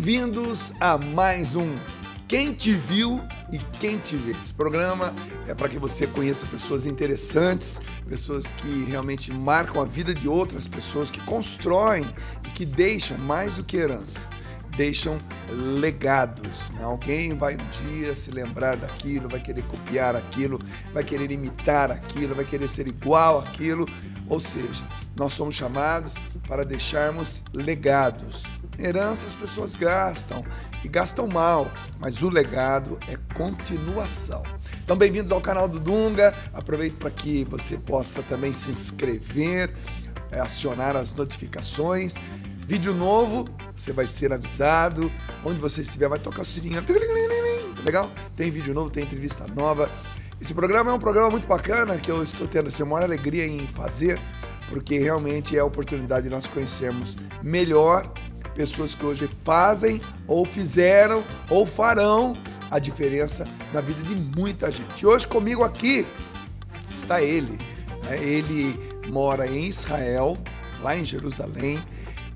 Bem-vindos a mais um Quem Te Viu e Quem Te Vê. Esse programa é para que você conheça pessoas interessantes, pessoas que realmente marcam a vida de outras pessoas, que constroem e que deixam mais do que herança, deixam legados. Né? Alguém vai um dia se lembrar daquilo, vai querer copiar aquilo, vai querer imitar aquilo, vai querer ser igual àquilo. Ou seja, nós somos chamados para deixarmos legados. Herança as pessoas gastam e gastam mal, mas o legado é continuação. Então, bem-vindos ao canal do Dunga. Aproveito para que você possa também se inscrever, acionar as notificações. Vídeo novo, você vai ser avisado. Onde você estiver, vai tocar o sininho. Legal? Tem vídeo novo, tem entrevista nova. Esse programa é um programa muito bacana que eu estou tendo a maior alegria em fazer, porque realmente é a oportunidade de nós conhecermos melhor pessoas que hoje fazem, ou fizeram, ou farão a diferença na vida de muita gente. E hoje comigo aqui está ele. Ele mora em Israel, lá em Jerusalém,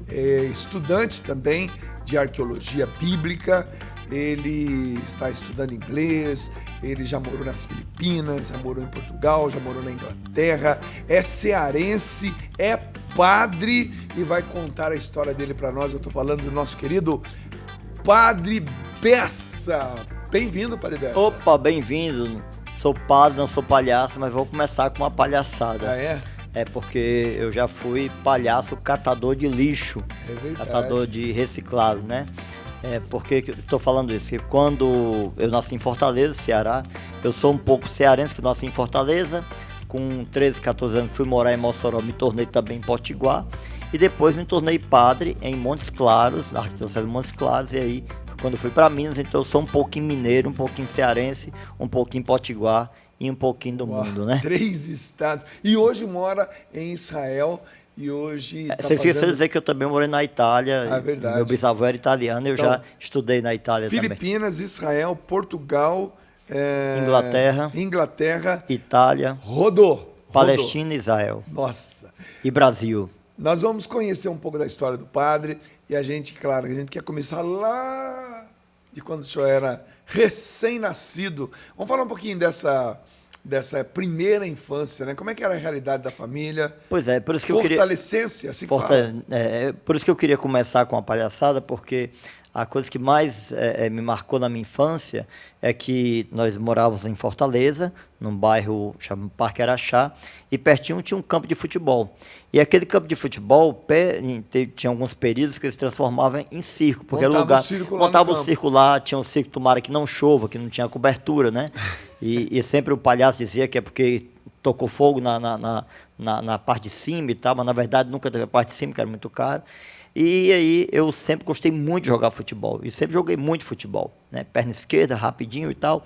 é estudante também de arqueologia bíblica. Ele está estudando inglês, ele já morou nas Filipinas, já morou em Portugal, já morou na Inglaterra, é cearense, é padre e vai contar a história dele para nós. Eu estou falando do nosso querido Padre Bessa. Bem-vindo, Padre Bessa. Opa, bem-vindo. Sou padre, não sou palhaço, mas vou começar com uma palhaçada. Ah, é? É porque eu já fui palhaço catador de lixo, catador de reciclado, né? Por que eu estou falando isso? Porque quando eu nasci em Fortaleza, Ceará, eu sou um pouco cearense, que nasci em Fortaleza, com 13, 14 anos fui morar em Mossoró, me tornei também em Potiguar, e depois me tornei padre em Montes Claros, na Arquidiocese de Montes Claros, e aí quando fui para Minas, então eu sou um pouquinho mineiro, um pouquinho cearense, um pouquinho potiguar e um pouquinho do mundo, né? 3 estados. E hoje mora em Israel. E hoje você esqueceu de dizer que eu também morei na Itália. É verdade. Meu bisavô era italiano, eu já estudei na Itália Filipinas, também. Israel, Portugal, Inglaterra, Itália, rodou. Palestina e Israel. Nossa. E Brasil. Nós vamos conhecer um pouco da história do padre e a gente quer começar lá de quando o senhor era recém-nascido. Vamos falar um pouquinho dessa primeira infância, né? Como é que era a realidade da família? Pois é, por isso que eu queria... Fortalecência, assim que fala. Por isso que eu queria começar com a palhaçada, porque a coisa que mais me marcou na minha infância é que nós morávamos em Fortaleza, num bairro chamado Parque Araxá, e pertinho tinha um campo de futebol. E aquele campo de futebol tinha alguns períodos que eles transformavam em circo, porque era lugar... Montava o circo lá, tinha um circo, tomara que não chova, que não tinha cobertura, né? E sempre o palhaço dizia que é porque tocou fogo na parte de cima e tal, mas na verdade nunca teve a parte de cima, que era muito caro. E aí eu sempre gostei muito de jogar futebol, e sempre joguei muito futebol, né? Perna esquerda, rapidinho e tal.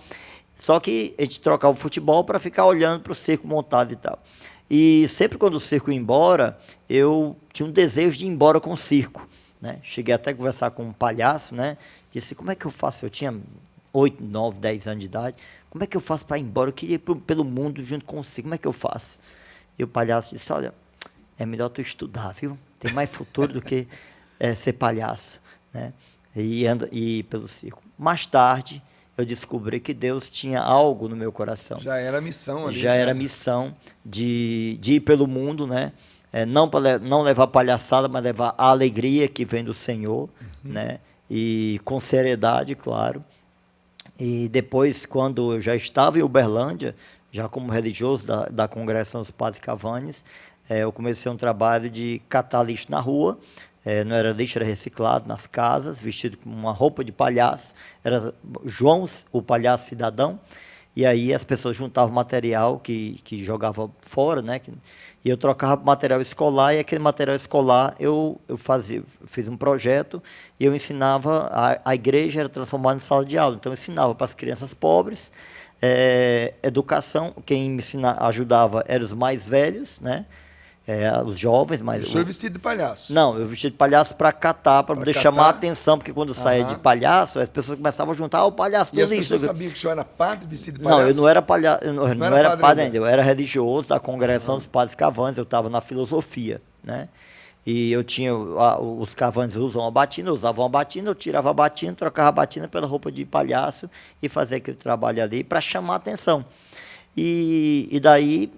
Só que a gente trocava o futebol para ficar olhando para o circo montado e tal. E sempre quando o circo ia embora, eu tinha um desejo de ir embora com o circo, né? Cheguei até a conversar com um palhaço, né? Disse, como é que eu faço? Eu tinha 8, 9, 10 anos de idade. Como é que eu faço para ir embora? Eu queria ir pelo mundo junto com você. Como é que eu faço? E o palhaço disse, olha, é melhor tu estudar, viu? Tem mais futuro do que ser palhaço, né? E pelo circo. Mais tarde, eu descobri que Deus tinha algo no meu coração. Já era a missão ali. Já era a missão de ir pelo mundo, né? Não levar palhaçada, mas levar a alegria que vem do Senhor, né? E com seriedade, claro. E depois, quando eu já estava em Uberlândia, já como religioso da Congregação dos Padres Cavanes, eu comecei um trabalho de catar lixo na rua. Não era lixo, era reciclado nas casas, vestido com uma roupa de palhaço. Era João, o palhaço cidadão. E aí as pessoas juntavam material que jogava fora, né? E eu trocava material escolar, e aquele material escolar eu fiz um projeto e eu ensinava, a igreja era transformada em sala de aula. Então eu ensinava para as crianças pobres, educação, quem me ajudava eram os mais velhos, né? Os jovens, mas... O senhor vestido de palhaço? Não, eu vesti de palhaço para catar, para poder chamar a atenção, porque quando saía de palhaço, as pessoas começavam a juntar o palhaço do lixo. E as pessoas sabiam que o senhor era padre vestido de palhaço? Não, eu não era palhaço, eu não era padre ainda, eu era religioso da Congregação dos Padres Cavanes, eu estava na filosofia, né? E eu tinha, os cavanes usam a batina, eu usava uma batina, eu tirava a batina, trocava a batina pela roupa de palhaço e fazia aquele trabalho ali para chamar a atenção. E daí,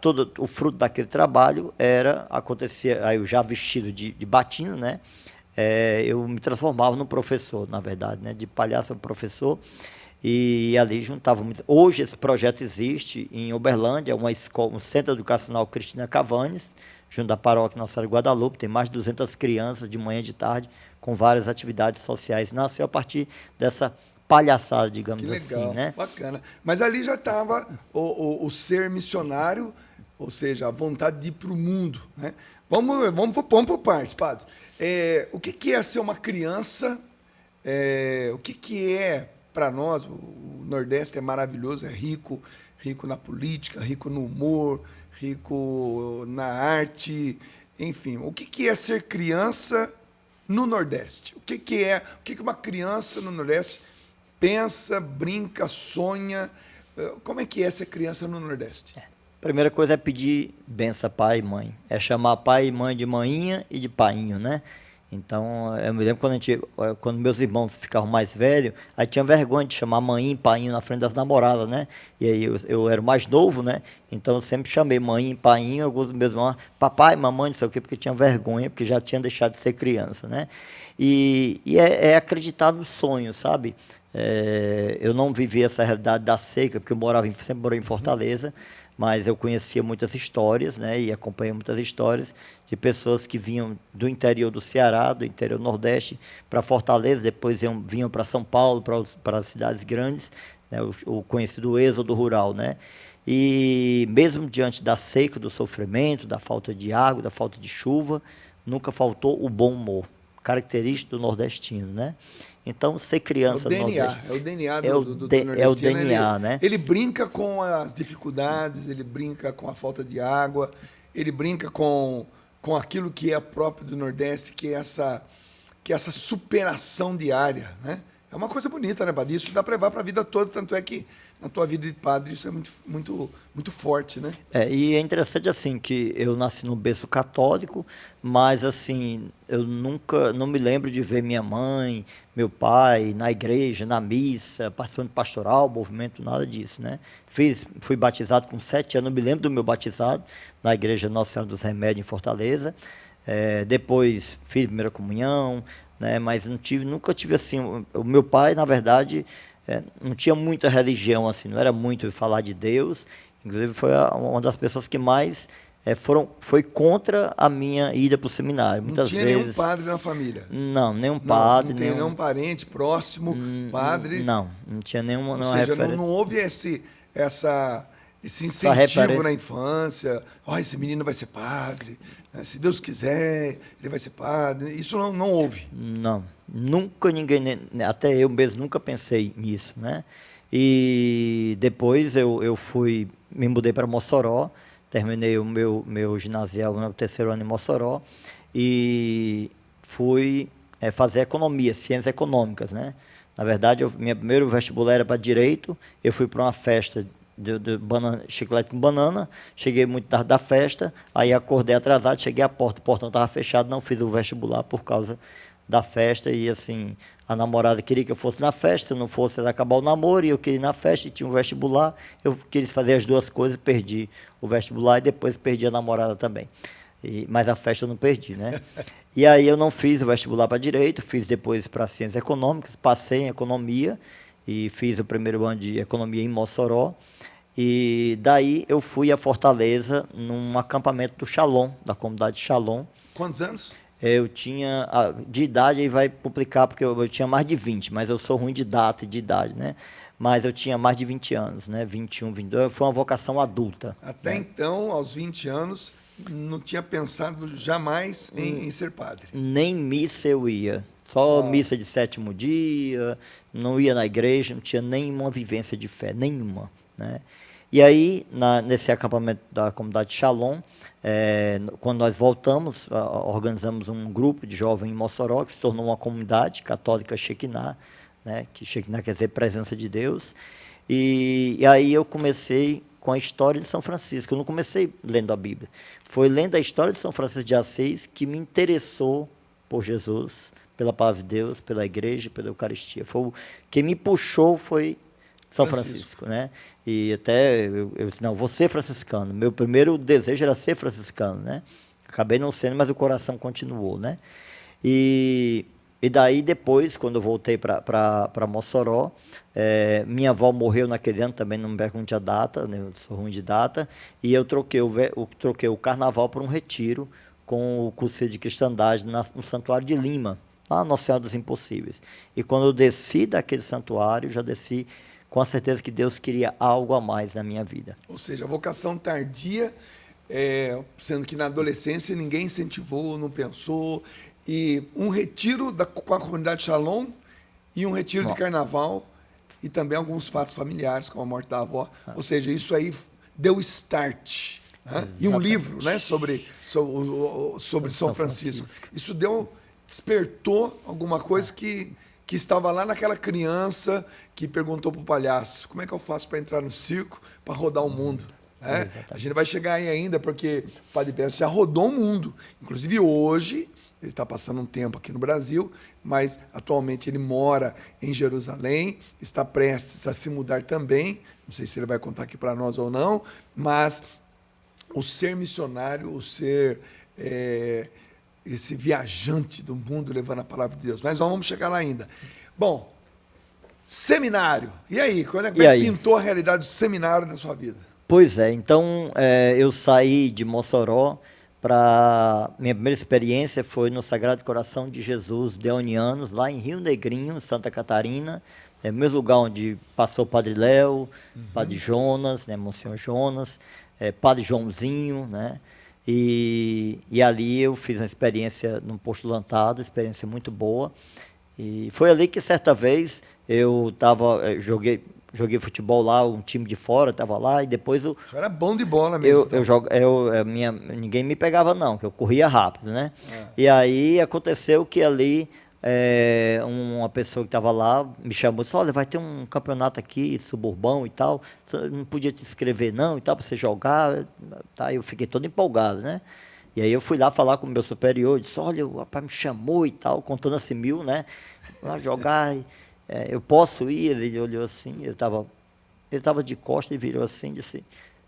todo o fruto daquele trabalho acontecia, aí eu já vestido de batina, né? Eu me transformava num professor, na verdade, né? De palhaço a professor. E ali juntava muito. Hoje esse projeto existe em Uberlândia, uma escola, um centro educacional Cristina Cavanes, junto da paróquia Nossa Senhora de Guadalupe, tem mais de 200 crianças de manhã e de tarde, com várias atividades sociais. Nasceu a partir dessa palhaçada, digamos Que legal, assim, né? bacana. Mas ali já estava o ser missionário, ou seja, a vontade de ir para o mundo, né? Vamos por partes, padres. O que é ser uma criança? O que é para nós? O Nordeste é maravilhoso, é rico na política, rico no humor, rico na arte, enfim. O que é ser criança no Nordeste? O que uma criança no Nordeste pensa, brinca, sonha? Como é que é ser criança no Nordeste? Primeira coisa é pedir benção a pai e mãe. É chamar pai e mãe de manhinha e de painho, né? Então, eu me lembro quando meus irmãos ficavam mais velhos, aí tinha vergonha de chamar mãe e painho na frente das namoradas, né? E aí eu era o mais novo, né? Então eu sempre chamei mãe e painho, alguns dos meus irmãos, papai, mamãe, não sei o quê, porque tinha vergonha, porque já tinha deixado de ser criança, né? E é acreditar no sonho, sabe? Eu não vivi essa realidade da seca, porque sempre morei em Fortaleza, mas eu conhecia muitas histórias, né, e acompanhei muitas histórias de pessoas que vinham do interior do Ceará, do interior do Nordeste, para Fortaleza, depois vinham para São Paulo, para as cidades grandes, né, o conhecido êxodo rural, né? E mesmo diante da seca, do sofrimento, da falta de água, da falta de chuva, nunca faltou o bom humor, característico do nordestino, né? Então, ser criança É o DNA, nordestino, é o DNA é o do D- é o nordestino. DNA, né? Ele brinca com as dificuldades, ele brinca com a falta de água, ele brinca com aquilo que é próprio do Nordeste, que é essa superação diária, né? É uma coisa bonita, né, padre? Isso dá para levar para a vida toda, tanto é que na tua vida de padre isso é muito, muito, muito forte, né? E é interessante assim que eu nasci num berço católico, mas assim, eu nunca, não me lembro de ver minha mãe, meu pai na igreja, na missa, participando de pastoral, movimento, nada disso, né? Fui batizado com 7 anos, eu me lembro do meu batizado na igreja Nossa Senhora dos Remédios em Fortaleza. Depois fiz primeira comunhão, né? Mas nunca tive assim, o meu pai, na verdade, não tinha muita religião, assim, não era muito falar de Deus. Inclusive, foi uma das pessoas que mais foi contra a minha ida para o seminário. Muitas tinha vezes, nenhum padre na família? Não, nenhum padre. Não tem nenhum parente próximo, padre? Não tinha nenhuma, Ou seja, não houve esse incentivo na infância. Esse menino vai ser padre, né? Se Deus quiser, ele vai ser padre. Isso não houve. Não, nunca ninguém, até eu mesmo nunca pensei nisso, né? E depois eu me mudei para Mossoró, terminei o meu ginasial no terceiro ano em Mossoró e fui fazer economia, ciências econômicas, né? Na verdade, meu primeiro vestibular era para direito, eu fui para uma festa de chiclete com banana, cheguei muito tarde da festa, aí acordei atrasado, cheguei à porta, o portão estava fechado, não fiz o vestibular por causa da festa e assim, a namorada queria que eu fosse na festa, se eu não fosse ela acabar o namoro, e eu queria ir na festa e tinha um vestibular, eu queria fazer as duas coisas, perdi o vestibular e depois perdi a namorada também. Mas a festa eu não perdi, né? E aí eu não fiz o vestibular para direito, fiz depois para ciências econômicas, passei em economia e fiz o primeiro ano de economia em Mossoró. E daí eu fui a Fortaleza num acampamento do Shalom, da comunidade Shalom. Quantos anos? Eu tinha, de idade aí vai publicar, porque eu tinha mais de 20, mas eu sou ruim de data e de idade, né? Mas eu tinha mais de 20 anos, né? 21, 22, foi uma vocação adulta. Até então, aos 20 anos, não tinha pensado jamais em ser padre? Nem missa eu ia, só missa de sétimo dia, não ia na igreja, não tinha nenhuma vivência de fé, nenhuma, né? E aí, nesse acampamento da comunidade Shalom, quando nós voltamos, organizamos um grupo de jovens em Mossoró, que se tornou uma comunidade católica Shekinah, né? Que Shekinah quer dizer presença de Deus. E aí eu comecei com a história de São Francisco. Eu não comecei lendo a Bíblia. Foi lendo a história de São Francisco de Assis que me interessou por Jesus, pela palavra de Deus, pela igreja, pela Eucaristia. Quem me puxou foi São Francisco, né? E até eu disse, não, vou ser franciscano. Meu primeiro desejo era ser franciscano, né? Acabei não sendo, mas o coração continuou, né? E daí depois, quando eu voltei para Mossoró, minha avó morreu naquele ano, também não me pergunte a data, né? Eu sou ruim de data, e eu troquei o carnaval por um retiro com o curso de cristandade no Santuário de Lima, lá na Nossa Senhora dos Impossíveis. E quando eu desci daquele santuário, já desci com a certeza que Deus queria algo a mais na minha vida. Ou seja, a vocação tardia, sendo que na adolescência ninguém incentivou, não pensou, e um retiro com a comunidade Shalom e um retiro de carnaval e também alguns fatos familiares, como a morte da avó. Ou seja, isso aí deu start. Né? E um livro, né, sobre São Francisco. Isso despertou alguma coisa que estava lá naquela criança que perguntou para o palhaço, como é que eu faço para entrar no circo, para rodar o mundo? A gente vai chegar aí ainda, porque o Padre Bessa já rodou o mundo. Inclusive hoje, ele está passando um tempo aqui no Brasil, mas atualmente ele mora em Jerusalém, está prestes a se mudar também, não sei se ele vai contar aqui para nós ou não, mas o ser missionário, o ser esse viajante do mundo levando a palavra de Deus. Mas vamos chegar lá ainda. Bom, seminário. E aí? Quando é que pintou a realidade do seminário na sua vida? Pois é, então eu saí de Mossoró para... Minha primeira experiência foi no Sagrado Coração de Jesus, Deonianos, lá em Rio Negrinho, Santa Catarina, o mesmo lugar onde passou o Padre Léo, Padre Jonas, né, Monsenhor Jonas, Padre Joãozinho, né? E ali eu fiz uma experiência num postulantado, experiência muito boa. E foi ali que certa vez eu joguei futebol lá, um time de fora estava lá, e depois o senhor era bom de bola mesmo. Ninguém me pegava não, que eu corria rápido, né? E aí aconteceu que ali uma pessoa que estava lá me chamou e disse, olha, vai ter um campeonato aqui, suburbão e tal, você não podia te inscrever não e tal, para você jogar, tá? Eu fiquei todo empolgado, né? E aí eu fui lá falar com o meu superior, disse, olha, o rapaz me chamou e tal, contando assim mil, né? Lá jogar, eu posso ir? Ele olhou assim, ele estava de costas e virou assim, disse,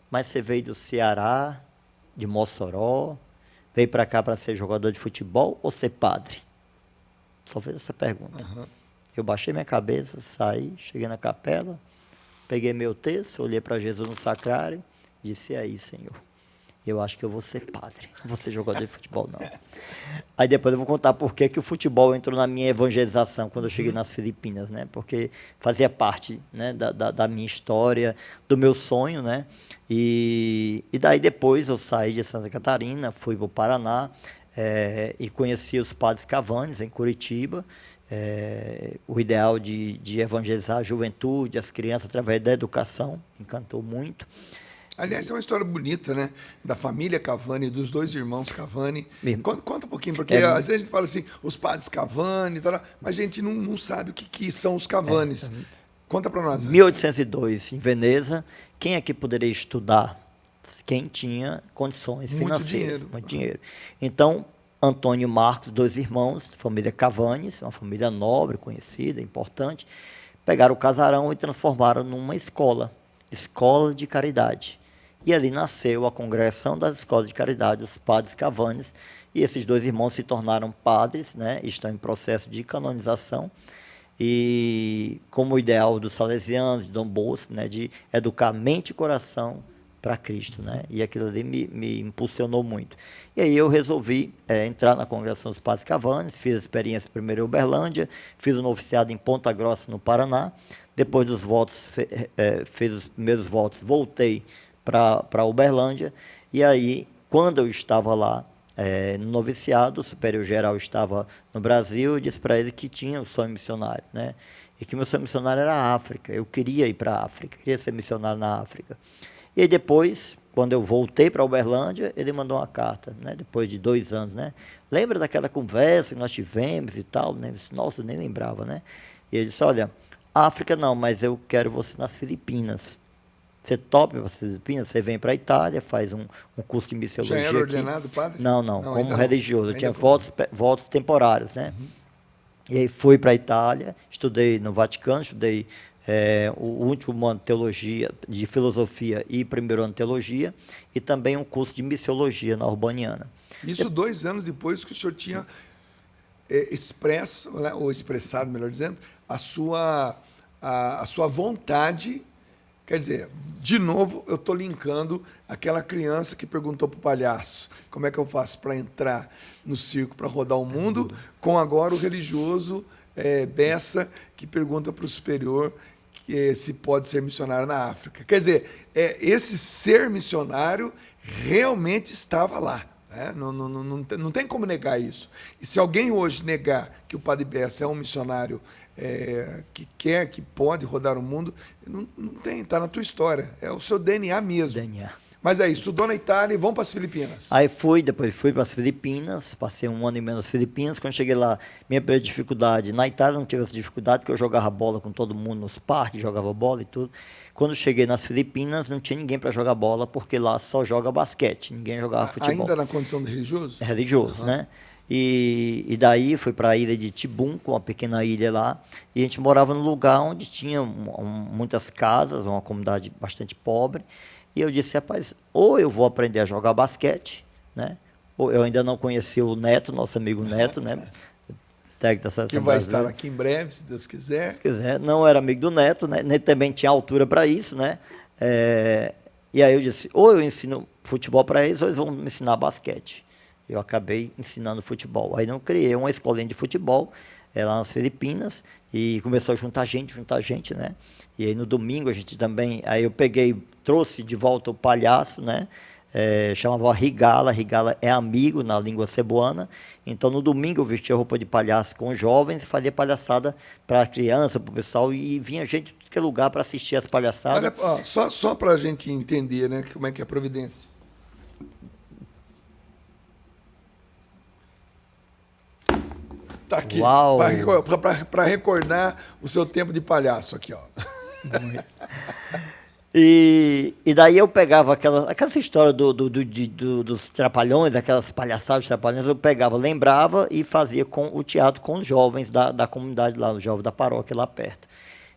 mas você veio do Ceará, de Mossoró, veio para cá para ser jogador de futebol ou ser padre? Só fez essa pergunta. Eu baixei minha cabeça, saí, cheguei na capela, peguei meu texto, olhei para Jesus no sacrário, disse, aí, Senhor, eu acho que eu vou ser padre, não vou ser jogador de futebol, não. Aí depois eu vou contar por que o futebol entrou na minha evangelização quando eu cheguei nas Filipinas, né? Porque fazia parte, né, da minha história, do meu sonho, né? E daí depois eu saí de Santa Catarina, fui para o Paraná, e conheci os padres Cavanes em Curitiba, o ideal de evangelizar a juventude, as crianças através da educação, me encantou muito. Aliás, é uma história bonita, né? Da família Cavani, dos dois irmãos Cavani. Conta um pouquinho, porque às vezes a gente fala assim, os padres Cavani, mas a gente não sabe o que são os Cavanes. Conta para nós. 1802, em Veneza, quem aqui poderia estudar? Quem tinha condições financeiras, muito dinheiro. Então, Antônio e Marcos, dois irmãos, família Cavanes, uma família nobre, conhecida, importante, pegaram o casarão e transformaram numa escola de caridade. E ali nasceu a congregação das escolas de caridade, os padres Cavanes, e esses dois irmãos se tornaram padres, né, estão em processo de canonização, e como o ideal dos salesianos, de Dom Bosco, né, de educar mente e coração para Cristo, né? E aquilo ali me impulsionou muito. E aí eu resolvi entrar na congregação dos Padres Cavanes, fiz a experiência primeiro em Uberlândia, fiz o noviciado em Ponta Grossa, no Paraná. Depois dos votos, fiz os primeiros votos, voltei para Uberlândia. E aí, quando eu estava lá no noviciado, o superior geral estava no Brasil, eu disse para ele que tinha o sonho missionário, né? E que meu sonho missionário era a África. Eu queria ir para a África, queria ser missionário na África. E aí depois, quando eu voltei para Uberlândia, ele mandou uma carta, né? Depois de 2 anos, né? Lembra daquela conversa que nós tivemos e tal? Né? Nossa, eu nem lembrava, né? E ele disse, olha, África não, mas eu quero você nas Filipinas. você topa para as Filipinas, você vem para a Itália, faz um curso de missiologia. Já era aqui. ordenado padre? Não, como religioso. Eu tinha não. votos temporários, né? E aí fui para a Itália, estudei no Vaticano, estudei o último ano de teologia, de filosofia e primeiro ano de teologia, e também um curso de missiologia na Urbaniana. Isso 2 anos depois que o senhor tinha expresso, né, ou expressado, melhor dizendo, a sua vontade. Quer dizer, de novo, eu estou linkando aquela criança que perguntou para o palhaço como é que eu faço para entrar no circo, para rodar o mundo, com agora o religioso Bessa, que pergunta para o superior se pode ser missionário na África. Quer dizer, esse ser missionário realmente estava lá. Né? Não tem como negar isso. E se alguém hoje negar que o padre Bessa é um missionário que pode rodar o mundo, não tem, está na tua história. É o seu DNA mesmo. DNA. Mas aí, estudou na Itália e vão para as Filipinas. Aí depois fui para as Filipinas, passei 1 ano e meio nas Filipinas. Quando cheguei lá, minha primeira dificuldade, na Itália não tive essa dificuldade, porque eu jogava bola com todo mundo nos parques, jogava bola e tudo. Quando cheguei nas Filipinas, não tinha ninguém para jogar bola, porque lá só joga basquete, ninguém jogava futebol. Ainda na condição de religioso? Religioso, né? E daí fui para a ilha de Tibum, com uma pequena ilha lá, e a gente morava num lugar onde tinha muitas casas, uma comunidade bastante pobre, e eu disse, rapaz, ou eu vou aprender a jogar basquete, né? Ou eu ainda não conheci o Neto, nosso amigo Neto, né? Técnico da que vai estar aqui em breve, se Deus quiser. Não era amigo do Neto, né? Nem também tinha altura para isso, né? E aí eu disse, ou eu ensino futebol para eles, ou eles vão me ensinar basquete. Eu acabei ensinando futebol. Aí eu criei uma escolinha de futebol lá nas Filipinas e começou a juntar gente, né? E aí no domingo a gente também, aí eu trouxe de volta o palhaço, né? Chamava Rigala. Rigala é amigo na língua cebuana. Então no domingo eu vestia roupa de palhaço com os jovens e fazia palhaçada para a criança, para o pessoal, e vinha gente de todo lugar para assistir as palhaçadas. Olha, só para a gente entender, né, como é que é a providência. Tá aqui, para recordar o seu tempo de palhaço aqui, ó. E daí eu pegava aquelas histórias dos trapalhões, aquelas palhaçadas dos trapalhões, eu pegava, lembrava e fazia o teatro com os jovens da comunidade lá, os jovens da paróquia lá perto.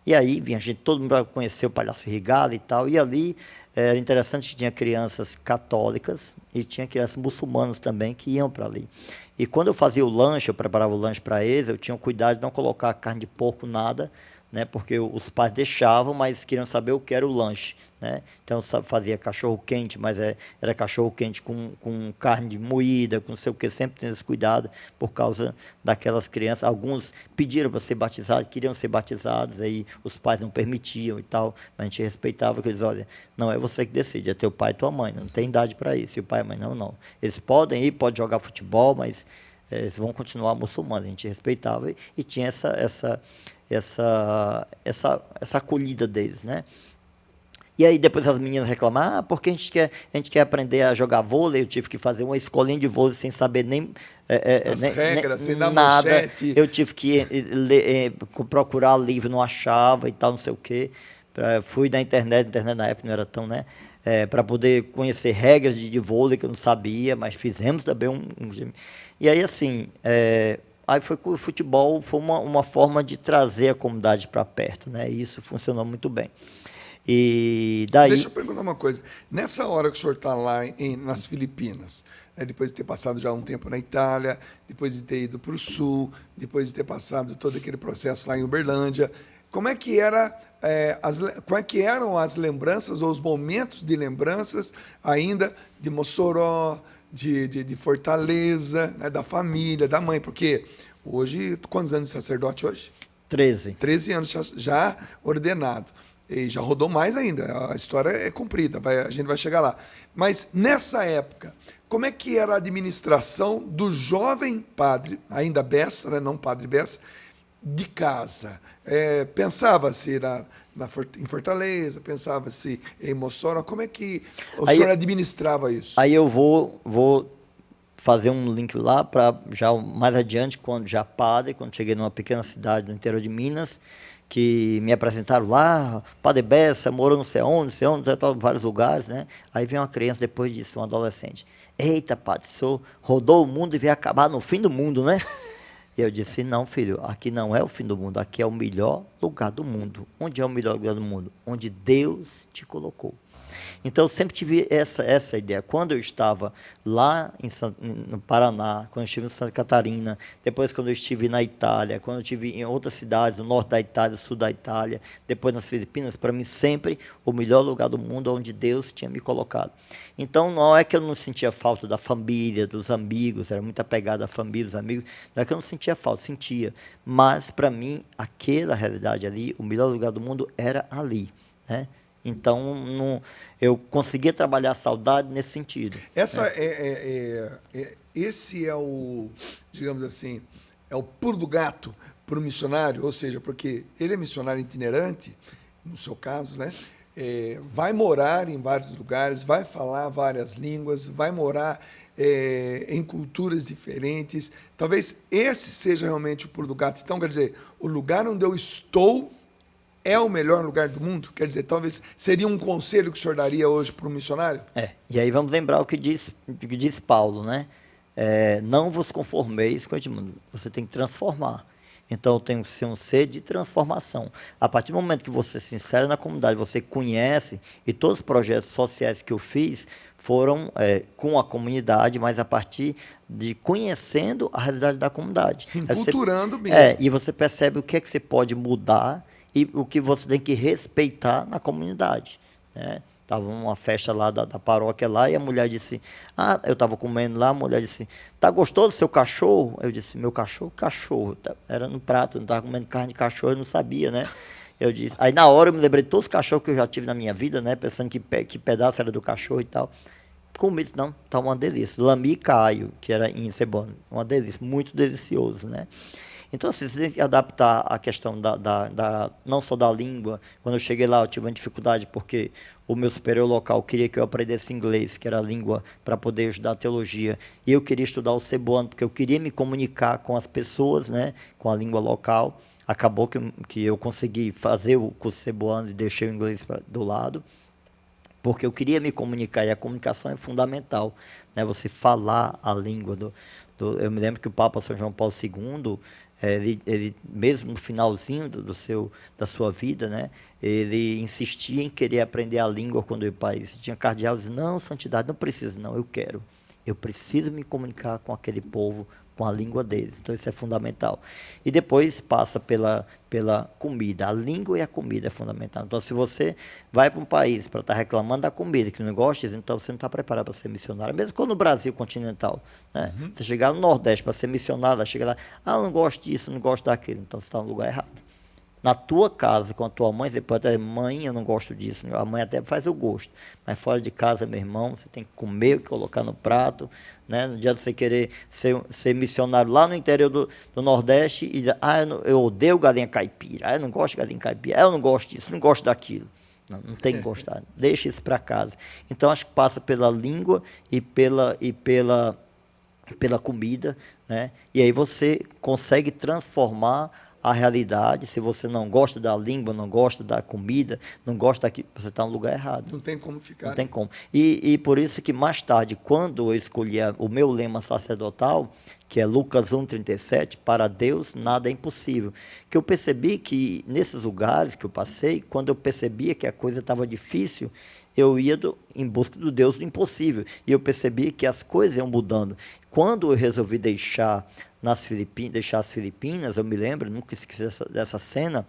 E aí vinha gente, todo mundo para conhecer o palhaço Rigala e tal, e ali era interessante que tinha crianças católicas e tinha crianças muçulmanas também que iam para ali. E quando eu fazia o lanche, eu preparava o lanche para eles, eu tinha cuidado de não colocar carne de porco, nada, né? Porque os pais deixavam, mas queriam saber o que era o lanche, né? Então fazia cachorro quente, mas era cachorro quente com carne moída, com não sei o que, sempre tendo esse cuidado por causa daquelas crianças. Alguns pediram para ser batizados, queriam ser batizados, aí os pais não permitiam e tal, mas a gente respeitava, que eles, olha, não é você que decide, é teu pai e tua mãe, não tem idade para isso, e o pai e a mãe não. Eles podem ir, podem jogar futebol, mas eles vão continuar muçulmanos. A gente respeitava e tinha essa acolhida deles, né? E aí depois as meninas reclamaram, porque a gente quer aprender a jogar vôlei, eu tive que fazer uma escolinha de vôlei sem saber nem as regras, sem dar nada. manchete. Eu tive que procurar livro, não achava e tal, não sei o quê. Fui na internet na época não era tão, né? Para poder conhecer regras de vôlei que eu não sabia, mas fizemos também E aí assim, aí o futebol foi uma forma de trazer a comunidade para perto, né? E isso funcionou muito bem. E daí... Deixa eu perguntar uma coisa. Nessa hora que o senhor está lá nas Filipinas, né, depois de ter passado já um tempo na Itália, depois de ter ido para o Sul, depois de ter passado todo aquele processo lá em Uberlândia, como é que eram as lembranças ou os momentos de lembranças ainda de Mossoró, de Fortaleza, né, da família, da mãe? Porque hoje, quantos anos de sacerdote hoje? 13. 13 anos já ordenado. E já rodou mais ainda, a história é comprida, a gente vai chegar lá. Mas nessa época, como é que era a administração do jovem padre, ainda Bessa, né, não padre Bessa, de casa? Pensava-se em Fortaleza, pensava-se em Mossoró, como é que o senhor administrava isso? Aí eu vou fazer um link lá para já mais adiante, quando cheguei numa pequena cidade no interior de Minas, que me apresentaram lá, Padre Bessa, morou não sei onde, em vários lugares, né? Aí vem uma criança depois disso, um adolescente. Eita, padre, o senhor rodou o mundo e veio acabar no fim do mundo, né? E eu disse, não, filho, aqui não é o fim do mundo, aqui é o melhor lugar do mundo. Onde é o melhor lugar do mundo? Onde Deus te colocou. Então, eu sempre tive essa ideia. Quando eu estava lá no Paraná, quando eu estive em Santa Catarina, depois quando eu estive na Itália, quando eu estive em outras cidades, no norte da Itália, sul da Itália, depois nas Filipinas, para mim sempre o melhor lugar do mundo onde Deus tinha me colocado. Então, não é que eu não sentia falta da família, dos amigos, era muito apegado à família, dos amigos, não é que eu não sentia falta, sentia. Mas, para mim, aquela realidade ali, o melhor lugar do mundo era ali, né? Então, eu conseguia trabalhar a saudade nesse sentido. Esse é o, digamos assim, é o pulo do gato para o missionário, ou seja, porque ele é missionário itinerante, no seu caso, né? Vai morar em vários lugares, vai falar várias línguas, vai morar em culturas diferentes. Talvez esse seja realmente o pulo do gato. Então, quer dizer, o lugar onde eu estou é o melhor lugar do mundo? Quer dizer, talvez seria um conselho que o senhor daria hoje para um missionário? E aí vamos lembrar o que diz Paulo, né? Não vos conformeis com este mundo, você tem que transformar. Então, eu tenho que ser um ser de transformação. A partir do momento que você se insere na comunidade, você conhece, e todos os projetos sociais que eu fiz foram com a comunidade, mas a partir de conhecendo a realidade da comunidade. Se enculturando mesmo. E você percebe o que é que você pode mudar e o que você tem que respeitar na comunidade, né? Estava uma festa lá da paróquia lá e a mulher disse, eu estava comendo lá, a mulher disse, tá gostoso seu cachorro? Eu disse, meu cachorro? Cachorro. Era no prato, eu não estava comendo carne de cachorro, eu não sabia, né? Eu disse, aí na hora eu me lembrei de todos os cachorros que eu já tive na minha vida, né? Pensando que pedaço era do cachorro e tal. Comi, não, tá uma delícia. Lami Caio, que era em Cebona, uma delícia, muito delicioso, né? Então, assim, você tem que adaptar a questão não só da língua. Quando eu cheguei lá, eu tive uma dificuldade porque o meu superior local queria que eu aprendesse inglês, que era a língua para poder estudar a teologia. E eu queria estudar o cebuano, porque eu queria me comunicar com as pessoas, né, com a língua local. Acabou que eu consegui fazer o curso cebuano e deixei o inglês do lado, porque eu queria me comunicar, e a comunicação é fundamental, né, você falar a língua eu me lembro que o Papa São João Paulo II, ele mesmo no finalzinho da sua vida, né, ele insistia em querer aprender a língua quando ia para o país. Tinha cardeal que dizia, não, santidade, não precisa, não, eu preciso me comunicar com aquele povo, com a língua deles. Então isso é fundamental. E depois passa pela comida. A língua e a comida é fundamental. Então se você vai para um país para estar reclamando da comida, que não gosta, então você não está preparado para ser missionário. Mesmo quando no Brasil continental, né? Você chegar no Nordeste para ser missionário, chega lá, eu não gosto disso, não gosto daquilo. Então você está no lugar errado. Na tua casa, com a tua mãe, você pode dizer, mãe, eu não gosto disso. A mãe até faz o gosto. Mas fora de casa, meu irmão, você tem que comer, colocar no prato, né? Não adianta você querer ser missionário lá no interior do Nordeste e dizer, eu odeio galinha caipira, eu não gosto de galinha caipira, eu não gosto disso, não gosto daquilo. Não tem que gostar. Deixa isso para casa. Então, acho que passa pela língua e pela comida, né? E aí você consegue transformar a realidade. Se você não gosta da língua, não gosta da comida, não gosta daquilo, você está no lugar errado. Não tem como ficar. Não tem como. E por isso que mais tarde, quando eu escolhi o meu lema sacerdotal, que é Lucas 1,37, para Deus nada é impossível, que eu percebi que nesses lugares que eu passei, quando eu percebia que a coisa estava difícil, eu ia em busca do Deus do impossível. E eu percebi que as coisas iam mudando. Quando eu resolvi deixar as Filipinas, eu me lembro, nunca esqueci dessa cena,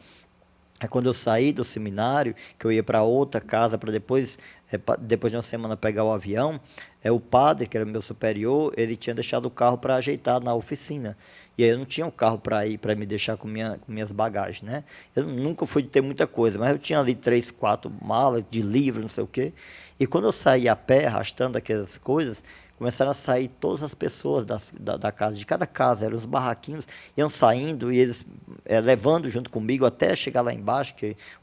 é quando eu saí do seminário, que eu ia para outra casa para depois de uma semana pegar o avião, o padre, que era meu superior, ele tinha deixado o carro para ajeitar na oficina. E aí eu não tinha um carro para me deixar com minhas bagagens, né? Eu nunca fui de ter muita coisa, mas eu tinha ali 3, 4 malas de livro, não sei o quê. E quando eu saí a pé, arrastando aquelas coisas, começaram a sair todas as pessoas da casa, de cada casa, eram os barraquinhos, iam saindo e eles levando junto comigo até chegar lá embaixo,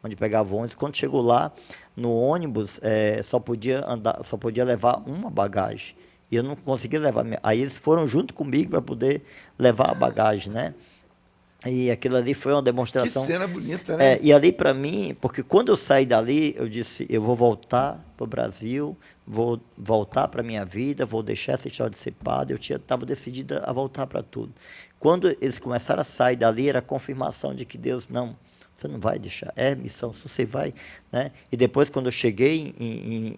onde pegava o ônibus. Quando chegou lá, no ônibus, só podia levar uma bagagem. E eu não conseguia levar. Aí eles foram junto comigo para poder levar a bagagem, né? E aquilo ali foi uma Que demonstração. cena bonita, né? E ali para mim, porque quando eu saí dali, eu disse, eu vou voltar para o Brasil, vou voltar para a minha vida, vou deixar essa história de ser padre. Eu estava decidida a voltar para tudo. Quando eles começaram a sair dali, era a confirmação de que Deus, não, você não vai deixar, é missão, você vai, né? E depois, quando eu cheguei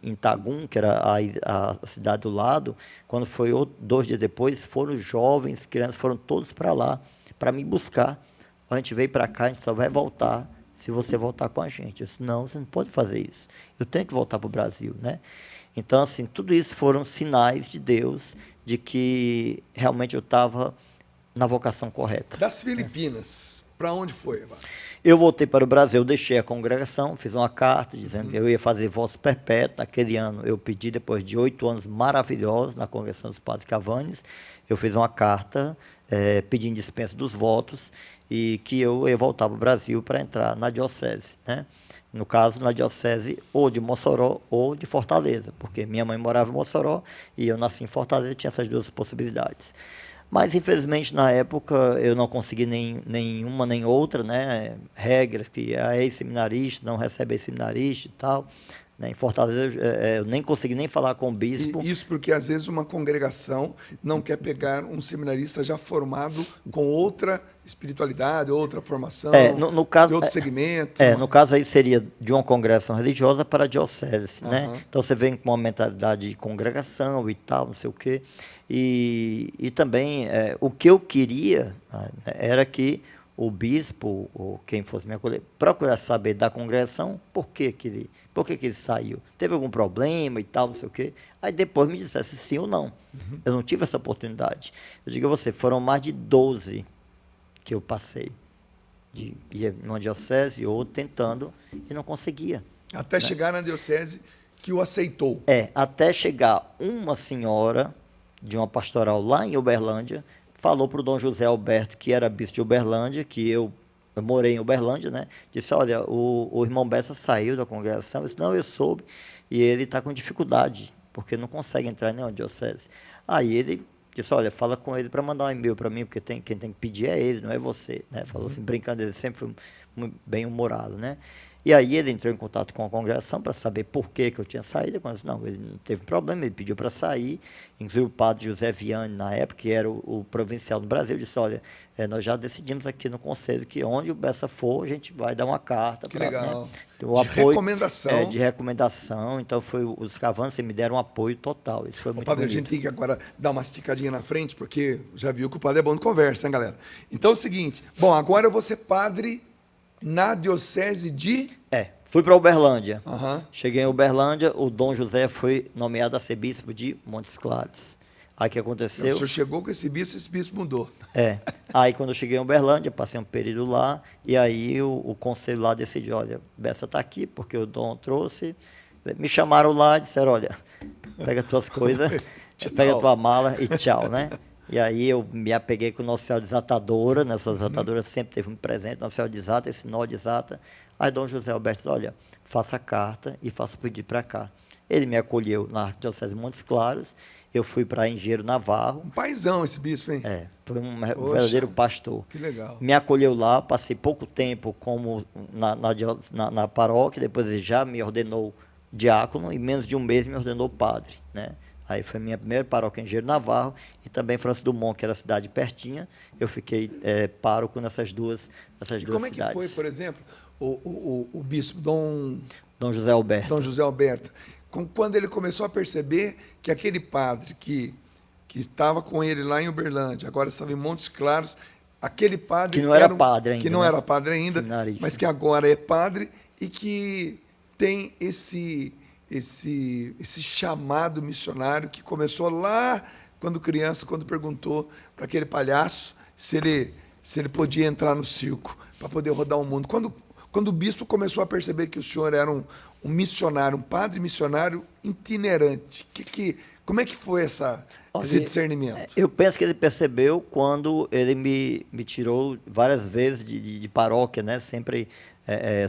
em Tagum, que era a cidade do lado, quando foi 2 dias depois, foram jovens, crianças, foram todos para lá, para me buscar. A gente veio para cá, a gente só vai voltar se você voltar com a gente. Eu disse, não, você não pode fazer isso. Eu tenho que voltar para o Brasil, né? Então, assim, tudo isso foram sinais de Deus de que realmente eu estava na vocação correta. Das Filipinas, para onde foi agora? Eu voltei para o Brasil, eu deixei a congregação, fiz uma carta dizendo que eu ia fazer voto perpétuo. Aquele ano eu pedi, depois de 8 anos maravilhosos na congregação dos Padres Cavanes, eu fiz uma carta pedindo dispensa dos votos e que eu ia voltar para o Brasil para entrar na diocese, né? No caso, na diocese ou de Mossoró ou de Fortaleza, porque minha mãe morava em Mossoró e eu nasci em Fortaleza e tinha essas duas possibilidades. Mas, infelizmente, na época, eu não consegui nem uma nem outra, né? Regras que a ex-seminarista não recebe ex-seminarista e tal. Né? Em Fortaleza, eu nem consegui nem falar com o bispo. E isso porque, às vezes, uma congregação não quer pegar um seminarista já formado com outra espiritualidade, outra formação, no caso, de outro segmento. No caso aí seria de uma congregação religiosa para a diocese, né? Então você vem com uma mentalidade de congregação e tal, não sei o quê. E também o que eu queria, né, era que o bispo, ou quem fosse me acolher, procurasse saber da congregação por que ele saiu. Teve algum problema e tal, não sei o quê. Aí depois me dissesse sim ou não. Eu não tive essa oportunidade. Eu digo a você, foram mais de 12 que eu passei. Ia numa diocese ou tentando e não conseguia. Até chegar na diocese que o aceitou. Até chegar uma senhora de uma pastoral lá em Uberlândia, falou para o Dom José Alberto, que era bispo de Uberlândia, que eu morei em Uberlândia, né? Disse, olha, o irmão Bessa saiu da congregação. Eu disse, não, eu soube, e ele está com dificuldade, porque não consegue entrar em nenhuma diocese. Aí ele disse, olha, fala com ele para mandar um e-mail para mim, porque quem tem que pedir é ele, não é você, né? Falou assim, brincando, ele sempre foi muito bem humorado, né? E aí ele entrou em contato com a congregação para saber por que eu tinha saído. Eu disse, não, ele não teve problema, ele pediu para sair. Inclusive o padre José Viane, na época, que era o provincial do Brasil, disse, olha, nós já decidimos aqui no conselho que onde o Bessa for, a gente vai dar uma carta. Que legal. Né, o de apoio, recomendação. De recomendação. Então, os Cavanes me deram um apoio total. Isso foi muito padre, bonito. A gente tem que agora dar uma esticadinha na frente, porque já viu que o padre é bom de conversa, né, galera? Então é o seguinte, bom, agora eu vou ser padre na diocese de... Fui para Uberlândia. Uhum. Cheguei em Uberlândia, o Dom José foi nomeado a ser bispo de Montes Claros. Aí o que aconteceu? O senhor chegou com esse bispo mudou. Aí quando eu cheguei em Uberlândia, passei um período lá, e aí o conselho lá decidiu, olha, Bessa está aqui, porque o Dom trouxe. Me chamaram lá e disseram, olha, pega as tuas coisas, pega a tua mala e tchau, né? E aí eu me apeguei com Nossa Senhora Desatadora, Nossa Senhora Desatadora sempre teve um presente, Nossa Senhora Desata, esse nó desata. Aí Dom José Alberto disse, olha, faça a carta e faça o pedido para cá. Ele me acolheu na Arquidiocese de Montes Claros, eu fui para Engenheiro Navarro. Um paizão esse bispo, hein? Foi um verdadeiro pastor. Que legal. Me acolheu lá, passei pouco tempo como na paróquia, depois ele já me ordenou diácono e menos de um mês me ordenou padre, né? Aí foi minha primeira paróquia em Engenheiro Navarro e também França Dumont, que era a cidade pertinha. Eu fiquei pároco nessas duas cidades. Como é que foi, por exemplo, o bispo Dom José Alberto? Dom José Alberto, quando ele começou a perceber que aquele padre que estava com ele lá em Uberlândia, agora estava em Montes Claros, aquele padre que não era padre ainda, que não era padre ainda, Seminarista. Mas que agora é padre e que tem esse chamado missionário que começou lá quando criança, quando perguntou para aquele palhaço se ele podia entrar no circo para poder rodar o mundo. Quando o bispo começou a perceber que o senhor era um missionário, um padre missionário itinerante, como é que foi esse discernimento? Eu penso que ele percebeu quando ele me tirou várias vezes de paróquia, né? Sempre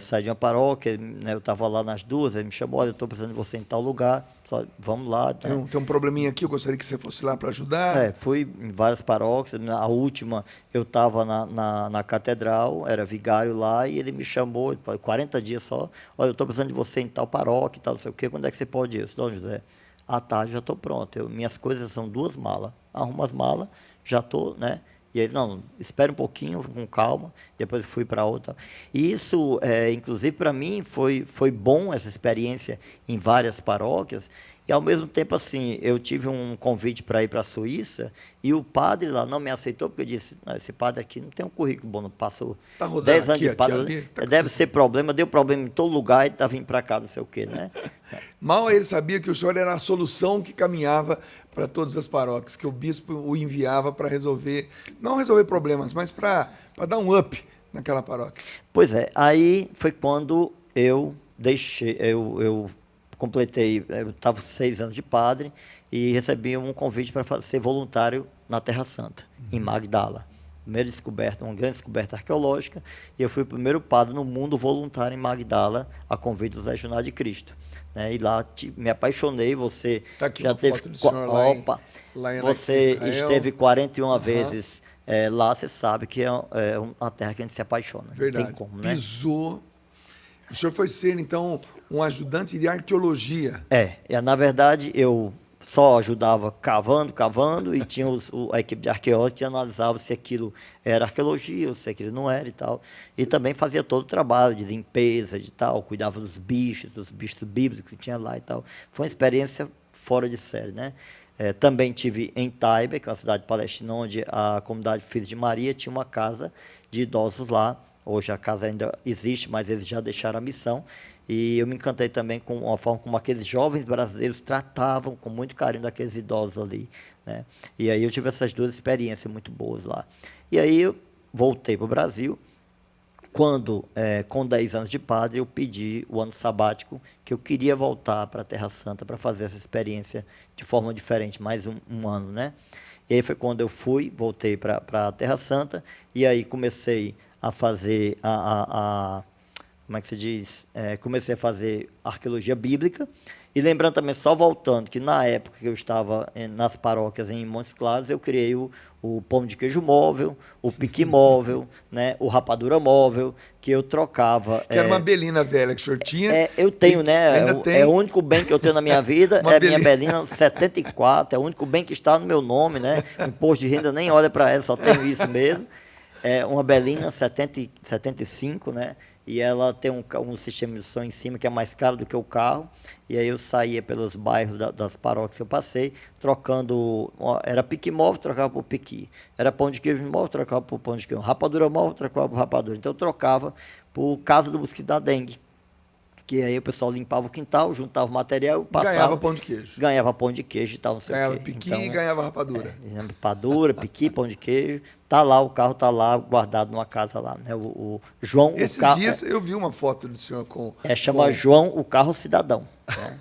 saí de uma paróquia, né, eu estava lá nas duas, ele me chamou, olha, eu estou precisando de você em tal lugar, só, vamos lá. Né? Tem um probleminha aqui, eu gostaria que você fosse lá para ajudar. Fui em várias paróquias, a última eu estava na catedral, era vigário lá, e ele me chamou, 40 dias só, olha, eu estou precisando de você em tal paróquia, tal, não sei o quê, quando é que você pode ir? Eu disse, Dom José, à tarde já estou pronto, minhas coisas são 2 malas, arrumo as malas, já estou, né? E ele, não, espera um pouquinho, com calma, depois fui para outra. E isso, inclusive, para mim, foi bom essa experiência em várias paróquias. E, ao mesmo tempo, assim, eu tive um convite para ir para a Suíça e o padre lá não me aceitou, porque eu disse, não, esse padre aqui não tem um currículo bom, não passou 10 anos de padre, deve ser problema, deu problema em todo lugar e está vindo para cá, não sei o quê, né? Mal ele sabia que o senhor era a solução que caminhava para todas as paróquias, que o bispo o enviava para resolver, não resolver problemas, mas para dar um up naquela paróquia. Pois é, aí foi quando eu deixei, eu completei, eu estava 6 anos de padre e recebi um convite para ser voluntário na Terra Santa, em Magdala. Primeira descoberta, uma grande descoberta arqueológica, e eu fui o primeiro padre no mundo voluntário em Magdala, a convite dos Legionários de Cristo. Né? E lá me apaixonei, você tá aqui já uma teve... foto do senhor lá em você Israel. Esteve 41 vezes lá, você sabe que é uma terra que a gente se apaixona. Verdade. Não tem como, né? Pisou. O senhor foi ser, então, um ajudante de arqueologia. Na verdade, eu só ajudava cavando, e tinha a equipe de arqueólogos que analisava se aquilo era arqueologia ou se aquilo não era e tal. E também fazia todo o trabalho de limpeza e tal, cuidava dos bichos bíblicos que tinha lá e tal. Foi uma experiência fora de série, né? Também tive em Taiba, que é uma cidade palestina, onde a comunidade Filhos de Maria tinha uma casa de idosos lá. Hoje a casa ainda existe, mas eles já deixaram a missão. E eu me encantei também com a forma como aqueles jovens brasileiros tratavam com muito carinho daqueles idosos ali. Né? E aí eu tive essas 2 experiências muito boas lá. E aí eu voltei para o Brasil. Quando, com 10 anos de padre, eu pedi o ano sabático, que eu queria voltar para a Terra Santa para fazer essa experiência de forma diferente, mais um ano, né? E aí foi quando eu voltei para a Terra Santa, e aí comecei a fazer como é que se diz? Comecei a fazer arqueologia bíblica. E lembrando também, só voltando, que na época que eu estava nas paróquias em Montes Claros, eu criei o pão de queijo móvel, o piqui móvel, né, o rapadura móvel, que eu trocava. Que era uma belina velha que o senhor tinha. Eu tenho, né? Ainda tem. É o único bem que eu tenho na minha vida, é a minha belina 74, é o único bem que está no meu nome, né? Imposto de renda nem olha para ela, só tenho isso mesmo. É uma belina 75, né? E ela tem um sistema de som em cima que é mais caro do que o carro. E aí eu saía pelos bairros das paróquias que eu passei, trocando. Era piqui móvel, trocava por piqui. Era pão de queijo móvel, trocava por pão de queijo. Rapadura móvel, trocava por rapadura. Então eu trocava por casa do mosquito da dengue. Que aí o pessoal limpava o quintal, juntava o material e passava. Ganhava pão de queijo. Ganhava pão de queijo e tal, não sei o quê. Ganhava piqui e ganhava rapadura. Rapadura, piqui, pão de queijo. Tá lá, o carro tá lá, guardado numa casa lá. Né? O João... Esses dias eu vi uma foto do senhor com... chama João, o carro cidadão. Né?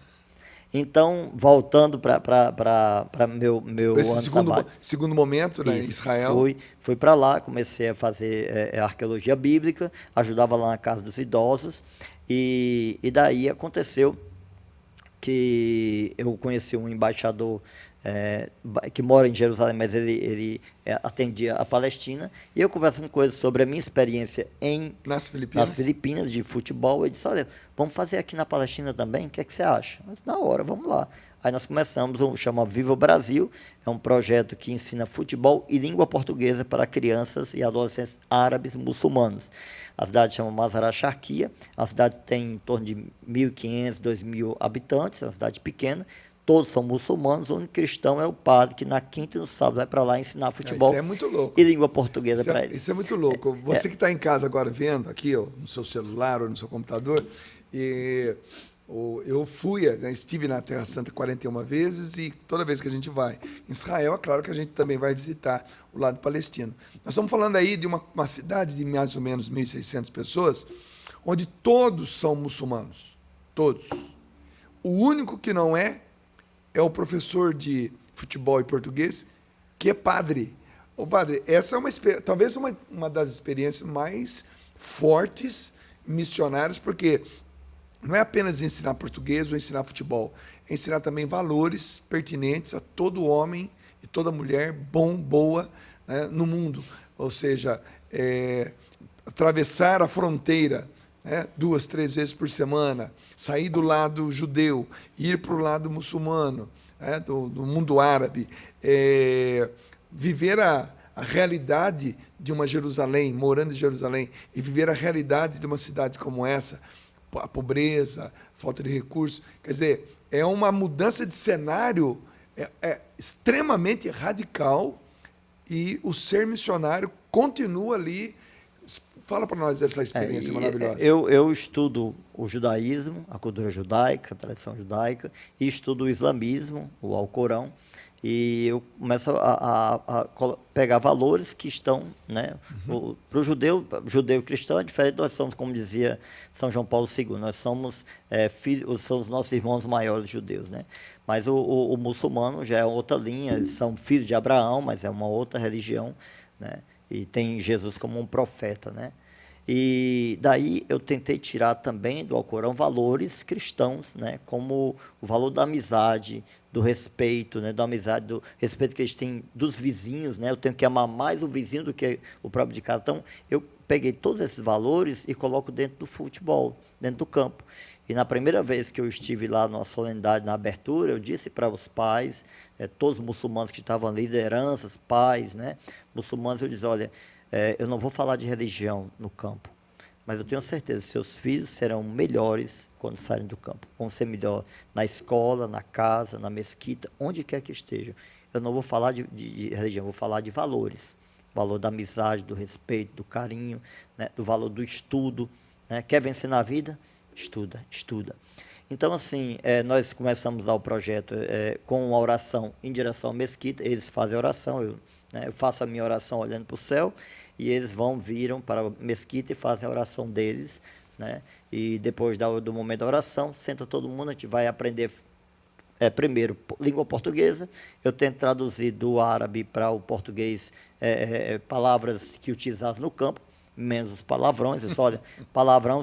Então, voltando para meu esse ano segundo momento, né, em Israel. Fui para lá, comecei a fazer arqueologia bíblica, ajudava lá na casa dos idosos. E daí aconteceu que eu conheci um embaixador que mora em Jerusalém, mas ele atendia a Palestina, e eu conversando com ele sobre a minha experiência nas Filipinas de futebol, ele disse, olha, vamos fazer aqui na Palestina também, o que é que você acha? Eu disse, na hora, vamos lá. Aí nós começamos, chama Viva Brasil, é um projeto que ensina futebol e língua portuguesa para crianças e adolescentes árabes muçulmanos. A cidade chama Mazar Sharkia, a cidade tem em torno de 1.500, 2.000 habitantes, é uma cidade pequena, todos são muçulmanos, o único cristão é o padre, que na quinta e no sábado vai para lá ensinar futebol isso é muito louco. E língua portuguesa para eles. Isso é muito louco. Você que está em casa agora vendo, aqui ó, no seu celular ou no seu computador, eu estive na Terra Santa 41 vezes, e toda vez que a gente vai em Israel, é claro que a gente também vai visitar o lado palestino. Nós estamos falando aí de uma cidade de mais ou menos 1.600 pessoas, onde todos são muçulmanos. Todos. O único que não é o professor de futebol e português, que é padre. Ô, padre, essa é talvez uma das experiências mais fortes missionários, porque não é apenas ensinar português ou ensinar futebol, é ensinar também valores pertinentes a todo homem e toda mulher boa, né, no mundo. Ou seja, atravessar a fronteira, né, 2, 3 vezes por semana, sair do lado judeu, ir para o lado muçulmano, né, do mundo árabe, viver a realidade de uma Jerusalém, morando em Jerusalém, e viver a realidade de uma cidade como essa, a pobreza, falta de recursos. Quer dizer, é uma mudança de cenário extremamente radical, e o ser missionário continua ali. Fala para nós dessa experiência maravilhosa. Eu estudo o judaísmo, a cultura judaica, a tradição judaica, e estudo o islamismo, o Alcorão, e eu começo a pegar valores que estão, né, para o judeu cristão é diferente. Nós somos, como dizia São João Paulo II, nós somos filhos, são os nossos irmãos maiores judeus, né? Mas o muçulmano já é outra linha, eles são filhos de Abraão, mas é uma outra religião, né? E tem Jesus como um profeta, né? E daí eu tentei tirar também do Alcorão valores cristãos, né? Como o valor da amizade, do respeito, né? Da amizade, do respeito que eles têm dos vizinhos, né? Eu tenho que amar mais o vizinho do que o próprio de casa. Então, eu peguei todos esses valores e coloco dentro do futebol, dentro do campo. E na primeira vez que eu estive lá numa solenidade, na abertura, eu disse para os pais, todos os muçulmanos que estavam ali, lideranças, pais, né, muçulmanos, eu disse, olha, eu não vou falar de religião no campo, mas eu tenho certeza que seus filhos serão melhores quando saírem do campo. Vão ser melhor na escola, na casa, na mesquita, onde quer que estejam. Eu não vou falar de religião, vou falar de valores. O valor da amizade, do respeito, do carinho, né, do valor do estudo. Né? Quer vencer na vida? Estuda. Então, assim, nós começamos a dar o projeto com uma oração em direção à mesquita. Eles fazem a oração, eu faço a minha oração olhando para o céu, e eles viram para a mesquita e fazem a oração deles, né? E depois do momento da oração, senta todo mundo, a gente vai aprender primeiro língua portuguesa. Eu tento traduzir do árabe para o português palavras que utilizadas no campo, menos os palavrões. Eu disse, olha, palavrão,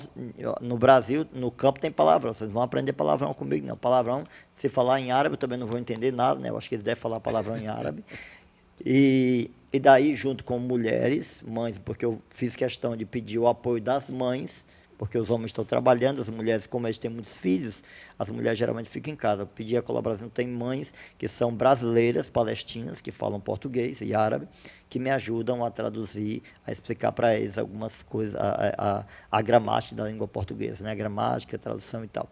no Brasil, no campo tem palavrão, vocês vão aprender palavrão comigo, não. Palavrão, se falar em árabe, eu também não vou entender nada, né? Eu acho que eles devem falar palavrão em árabe. E daí, junto com mulheres, mães, porque eu fiz questão de pedir o apoio das mães, porque os homens estão trabalhando, as mulheres, como eles têm muitos filhos, as mulheres geralmente ficam em casa. Eu pedi a colaboração, tem mães que são brasileiras, palestinas, que falam português e árabe, que me ajudam a traduzir, a explicar para eles algumas coisas, a gramática da língua portuguesa, né? A gramática, a tradução e tal.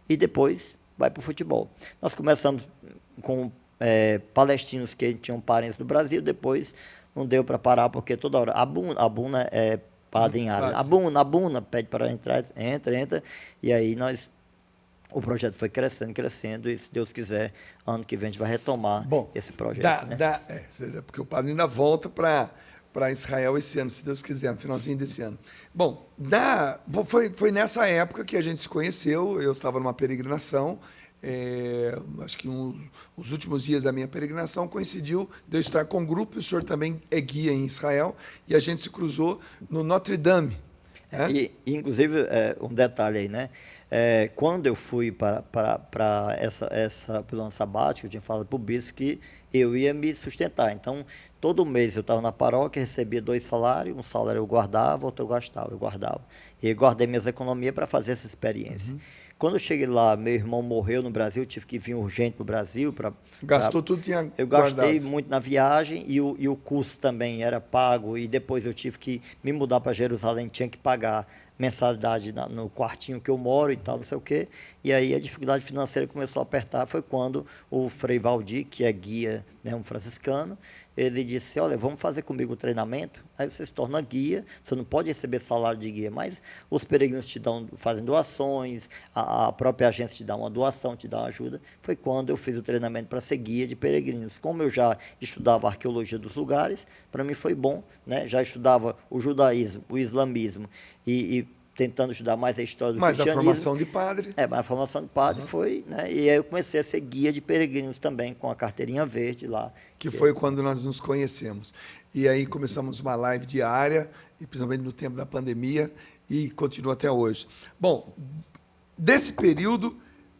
E depois vai para o futebol. Nós começamos com palestinos que tinham parentes do Brasil, depois não deu para parar, porque toda hora, a Buna é padre em árabe, a Buna, pede para entrar, entra, e aí o projeto foi crescendo, e se Deus quiser, ano que vem a gente vai retomar esse projeto. Porque o padre ainda volta para Israel esse ano, se Deus quiser, no finalzinho desse ano. Bom, foi nessa época que a gente se conheceu. Eu estava numa peregrinação, acho que os últimos dias da minha peregrinação coincidiu de eu estar com um grupo, e o senhor também é guia em Israel, e a gente se cruzou no Notre Dame. E inclusive, um detalhe aí, né? Quando eu fui para pelo ano sabático, eu tinha falado para o bispo que eu ia me sustentar. Então, todo mês eu estava na paróquia, recebia 2 salários, um salário eu guardava, outro eu guardava. E eu guardei minhas economias para fazer essa experiência. Quando eu cheguei lá, meu irmão morreu no Brasil, tive que vir urgente para o Brasil. Gastou tudo, tinha Eu gastei muito na viagem, e o curso também era pago, e depois eu tive que me mudar para Jerusalém, tinha que pagar mensalidade no quartinho que eu moro e tal, não sei o quê. E aí a dificuldade financeira começou a apertar. Foi quando o Frei Valdir, que é guia, né, um franciscano, ele disse, olha, vamos fazer comigo o treinamento, aí você se torna guia, você não pode receber salário de guia, mas os peregrinos fazem doações, a própria agência te dá uma doação, te dá uma ajuda. Foi quando eu fiz o treinamento para ser guia de peregrinos. Como eu já estudava a arqueologia dos lugares, para mim foi bom, né? Já estudava o judaísmo, o islamismo, e tentando estudar mais a história do cristianismo. Mas a formação de padre. Mas a formação de padre foi, né? E aí eu comecei a ser guia de peregrinos também, com a carteirinha verde lá. Que foi quando nós nos conhecemos. E aí começamos uma live diária, e principalmente no tempo da pandemia, e continua até hoje. Bom, desse período,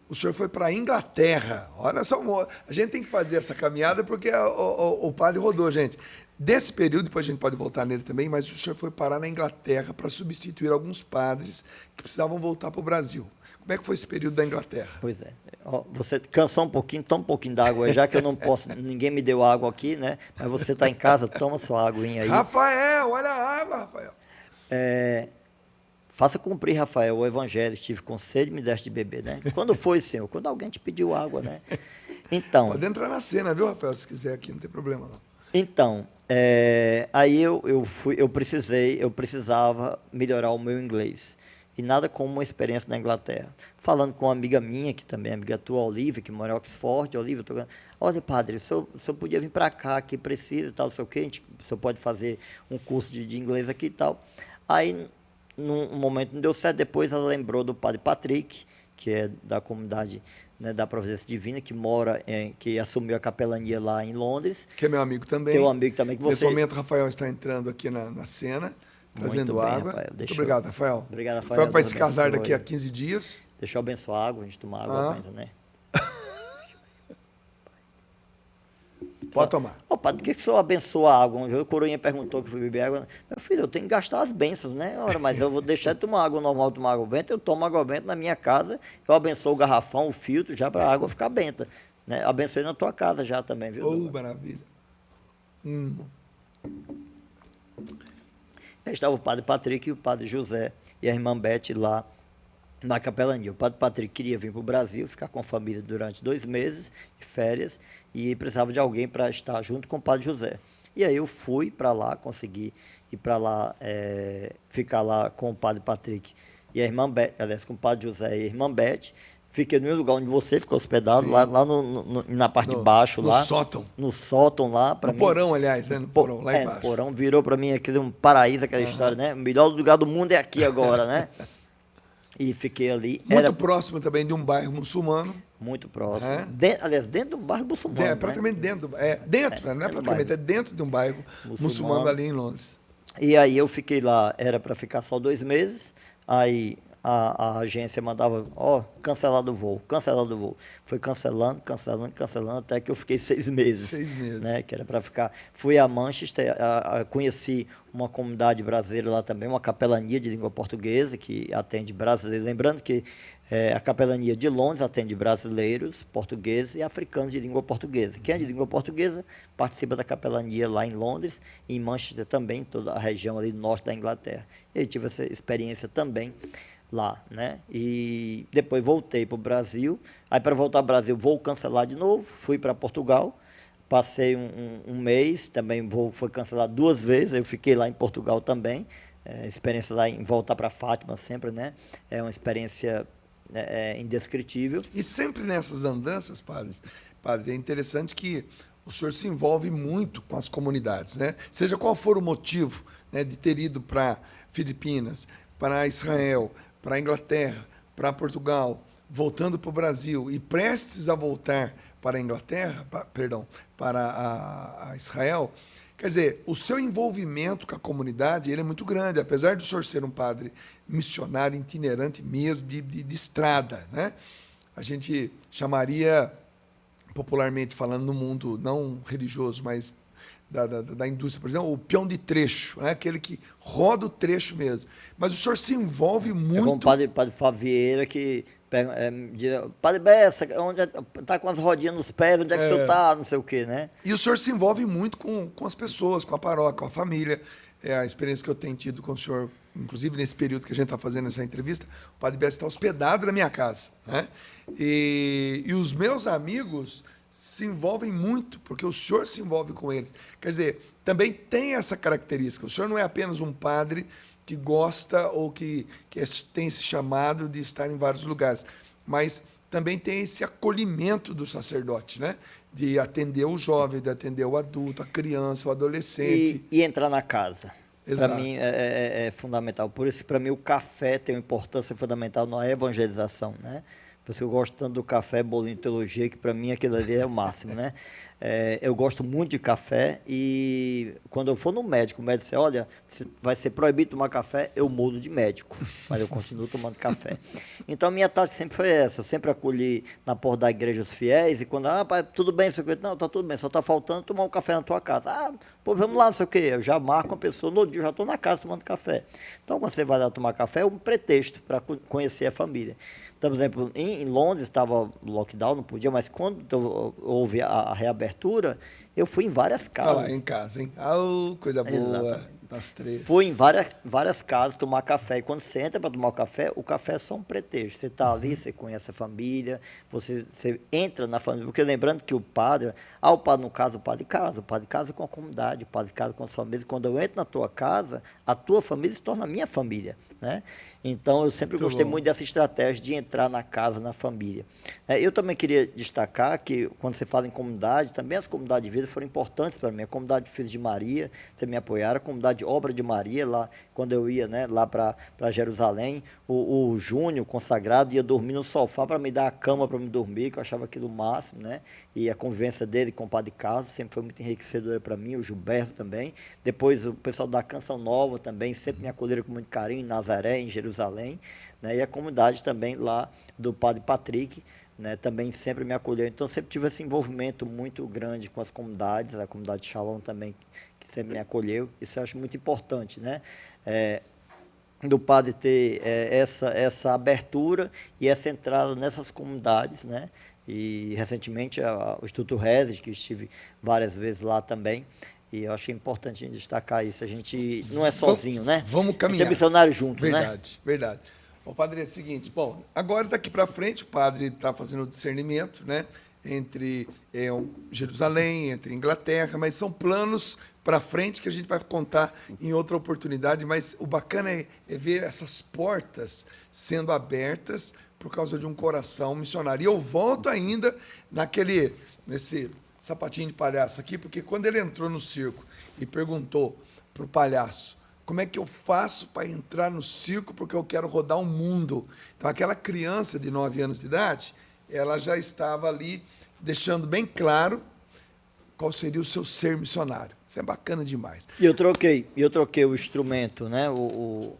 o senhor foi para a Inglaterra. Olha só, a gente tem que fazer essa caminhada porque o padre rodou, gente. Desse período, depois a gente pode voltar nele também, mas o senhor foi parar na Inglaterra para substituir alguns padres que precisavam voltar para o Brasil. Como é que foi esse período da Inglaterra? Pois é. Ó, você cansou um pouquinho, toma um pouquinho d'água aí, já que eu não posso, ninguém me deu água aqui, né? Mas você está em casa, toma sua aguinha aí. Rafael, olha a água, Rafael. Faça cumprir, Rafael, o evangelho. Estive com sede e me deste de beber, né? Quando foi, Senhor? Quando alguém te pediu água, né? Então... Pode entrar na cena, viu, Rafael? Se quiser aqui, não tem problema, não. Então, aí eu precisava melhorar o meu inglês. E nada como uma experiência na Inglaterra. Falando com uma amiga minha, que também é amiga tua, Olivia, que mora em Oxford. Olivia, olha, padre, o senhor podia vir para cá, que precisa e tal, não sei o quê. O senhor pode fazer um curso de inglês aqui e tal. Aí, num momento não deu certo, depois ela lembrou do padre Patrick, que é da comunidade, né, da Providência Divina, que que assumiu a capelania lá em Londres. Que é meu amigo também. Teu amigo também. Que você... Nesse momento, Rafael está entrando aqui na cena, trazendo bem, água. Rafael. Muito obrigado, Rafael. Obrigado, Rafael. Rafael vai Deus se casar abençoe. daqui a 15 dias. Deixa eu abençoar a água, a gente tomar água ainda, né? Pode tomar. Ô, padre, por que o senhor abençoa a água? O coroinha perguntou que fui beber água. Meu filho, eu tenho que gastar as bênçãos, né? Ora, mas eu vou deixar de tomar água normal, tomar água benta, eu tomo água benta na minha casa, eu abençoo o garrafão, o filtro, já para a água ficar benta. Né? Abençoei na tua casa já também, viu? Oh, maravilha. Aí estava o padre Patrick e o padre José e a irmã Beth lá na capelania. O padre Patrick queria vir para o Brasil, ficar com a família durante 2 meses de férias e precisava de alguém para estar junto com o padre José. E aí eu fui para lá, consegui ir para lá, ficar lá com o padre Patrick e a irmã Beth, aliás, com o padre José e a irmã Beth. Fiquei no mesmo lugar onde você ficou hospedado, lá na parte de baixo. No lá, sótão. No sótão lá. No porão, aliás, né? No porão, lá embaixo. No porão, virou para mim aquele um paraíso, aquela história, né? O melhor lugar do mundo é aqui agora, né? E fiquei ali. Muito próximo também de um bairro muçulmano. Muito próximo. É? Aliás, dentro do bairro muçulmano. Praticamente dentro. Dentro, não é praticamente, é dentro de um bairro muçulmano ali em Londres. E aí eu fiquei lá, era para ficar só 2 meses, aí a agência mandava, cancelado o voo. Foi cancelando, até que eu fiquei 6 meses. 6 meses. Né, que era para ficar. Fui a Manchester, conheci uma comunidade brasileira lá também, uma capelania de língua portuguesa que atende brasileiros. Lembrando que a capelania de Londres atende brasileiros, portugueses e africanos de língua portuguesa. Quem é de língua portuguesa participa da capelania lá em Londres e em Manchester também, toda a região ali do norte da Inglaterra. E eu tive essa experiência também lá, né? E depois voltei para o Brasil. Aí, para voltar ao Brasil, vou cancelar de novo. Fui para Portugal, passei um mês, também foi cancelado 2 vezes. Eu fiquei lá em Portugal também. Experiência lá em voltar para Fátima sempre, né? É uma experiência indescritível. E sempre nessas andanças, padre, é interessante que o senhor se envolve muito com as comunidades, né? Seja qual for o motivo, né, de ter ido para Filipinas, para Israel, para a Inglaterra, para Portugal, voltando para o Brasil e prestes a voltar para a Inglaterra, para a Israel, quer dizer, o seu envolvimento com a comunidade ele é muito grande, apesar de o senhor ser um padre missionário itinerante mesmo, de estrada, né? A gente chamaria, popularmente falando no mundo não religioso, mas da indústria, por exemplo, o peão de trecho, né? Aquele que roda o trecho mesmo. Mas o senhor se envolve muito... É como o padre Favieira que diz, padre Bessa, onde está com as rodinhas nos pés, onde é que o senhor está, não sei o quê, né? E o senhor se envolve muito com as pessoas, com a paróquia, com a família. É a experiência que eu tenho tido com o senhor, inclusive nesse período que a gente está fazendo essa entrevista, o padre Bessa está hospedado na minha casa, né? E os meus amigos se envolvem muito, porque o senhor se envolve com eles. Quer dizer, também tem essa característica. O senhor não é apenas um padre que gosta ou que tem esse chamado de estar em vários lugares, mas também tem esse acolhimento do sacerdote, né? De atender o jovem, de atender o adulto, a criança, o adolescente. E entrar na casa. Para Exato. mim é fundamental. Por isso, para mim, o café tem uma importância fundamental na evangelização, né? Por isso que eu gosto tanto do café, bolinho de teologia, que para mim aquilo ali é o máximo, né? Eu gosto muito de café e quando eu for no médico, o médico diz, olha, vai ser proibido tomar café, eu mudo de médico, mas eu continuo tomando café. Então, minha tática sempre foi essa, eu sempre acolhi na porta da igreja os fiéis e quando, pai, tudo bem, isso aqui, não, tá tudo bem, só tá faltando tomar um café na tua casa. Pô, vamos lá, não sei o quê, eu já marco uma pessoa, no dia eu já estou na casa tomando café. Então, quando você vai lá tomar café, é um pretexto para conhecer a família. Então, por exemplo, em Londres estava lockdown, não podia, mas quando houve a reabertura, eu fui em várias casas. Olha lá, em casa, hein? Coisa boa. Exatamente. Nós três. Fui em várias casas tomar café. E quando você entra para tomar o café é só um pretexto. Você está ali, você conhece a família, você entra na família. Porque lembrando que o padre no caso, o padre casa com a comunidade, o padre casa com as famílias. Quando eu entro na tua casa, a tua família se torna a minha família, né? Então, eu sempre gostei muito dessa estratégia de entrar na casa, na família. Eu também queria destacar que, quando você fala em comunidade, também as comunidades de vida foram importantes para mim. A comunidade de Filhos de Maria, você me apoiaram, a comunidade de Obra de Maria, lá quando eu ia, né, lá para Jerusalém, o Júnior, consagrado, ia dormir no sofá para me dar a cama para me dormir, que eu achava aquilo o máximo, né? E a convivência dele com o Padre Carlos sempre foi muito enriquecedora para mim, o Gilberto também. Depois, o pessoal da Canção Nova também sempre me acolheram com muito carinho, em Nazaré, em Jerusalém, né? E a comunidade também lá do Padre Patrick, né, também sempre me acolheu. Então, sempre tive esse envolvimento muito grande com as comunidades, a comunidade de Shalom também, que sempre me acolheu. Isso eu acho muito importante, né? Do padre ter essa abertura e essa entrada nessas comunidades, né? E, recentemente, o Instituto Reses, que estive várias vezes lá também, e eu achei importante a gente destacar isso. A gente não é sozinho, né? Vamos caminhar. A gente é missionário junto, verdade, né? Verdade. O padre, é o seguinte, bom, agora daqui para frente o padre está fazendo o discernimento, né, entre Jerusalém, entre Inglaterra, mas são planos para frente que a gente vai contar em outra oportunidade, mas o bacana é ver essas portas sendo abertas por causa de um coração missionário. E eu volto ainda nesse sapatinho de palhaço aqui, porque quando ele entrou no circo e perguntou para o palhaço, como é que eu faço para entrar no circo porque eu quero rodar o mundo? Então, aquela criança de 9 anos de idade, ela já estava ali deixando bem claro qual seria o seu ser missionário. Isso é bacana demais. E eu troquei o instrumento, né? O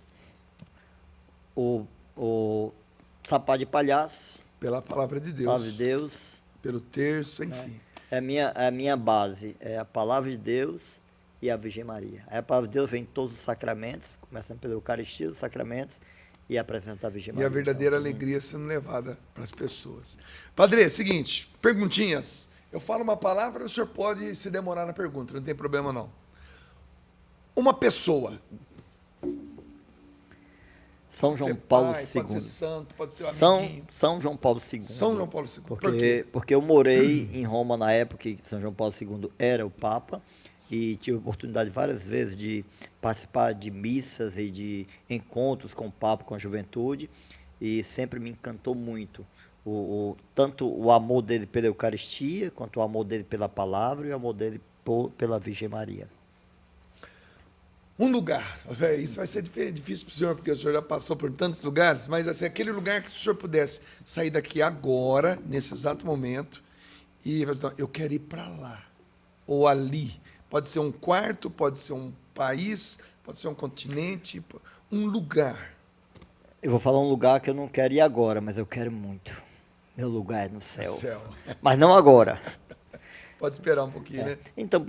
sapato de palhaço. Pela palavra de Deus. Palavra de Deus. Pelo terço, enfim. É a minha base, é a palavra de Deus e a Virgem Maria. Aí a palavra de Deus vem em todos os sacramentos, começando pela Eucaristia, os sacramentos, e apresenta a Virgem Maria. E a verdadeira alegria sendo levada para as pessoas. Padre, seguinte, perguntinhas. Eu falo uma palavra, o senhor pode se demorar na pergunta, não tem problema não. Uma pessoa. São João Paulo II. Pode ser santo, pode ser um amiguinho. São João Paulo II. São João Paulo II. Por quê? Porque eu morei em Roma na época que São João Paulo II era o Papa, e tive a oportunidade várias vezes de participar de missas e de encontros com o Papa, com a juventude, e sempre me encantou muito tanto o amor dele pela Eucaristia, quanto o amor dele pela palavra e o amor dele pela Virgem Maria. Um lugar, isso vai ser difícil para o senhor, porque o senhor já passou por tantos lugares, mas assim, aquele lugar que se o senhor pudesse sair daqui agora, nesse exato momento, e eu quero ir para lá, ou ali. Pode ser um quarto, pode ser um país, pode ser um continente, um lugar. Eu vou falar um lugar que eu não quero ir agora, mas eu quero muito. Meu lugar é no céu. Mas não agora. Pode esperar um pouquinho, né? Então,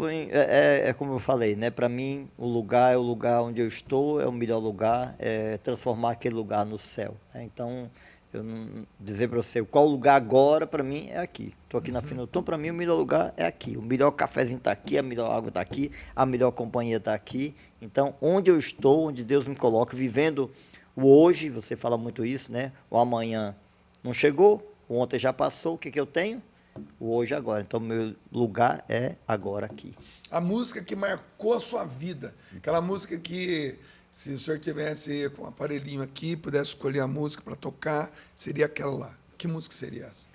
como eu falei, né? Para mim, o lugar é o lugar onde eu estou, é o melhor lugar, é transformar aquele lugar no céu. Né? Então, eu não dizer para você qual lugar agora, para mim, é aqui. Estou aqui na Fina. Então, para mim, o melhor lugar é aqui. O melhor cafezinho está aqui, a melhor água está aqui, a melhor companhia está aqui. Então, onde eu estou, onde Deus me coloca, vivendo o hoje, você fala muito isso, né? O amanhã não chegou, o ontem já passou, o que eu tenho? O hoje agora. Então, meu lugar é agora aqui. A música que marcou a sua vida, aquela música que, se o senhor tivesse com um aparelhinho aqui, pudesse escolher a música para tocar, seria aquela lá. Que música seria essa?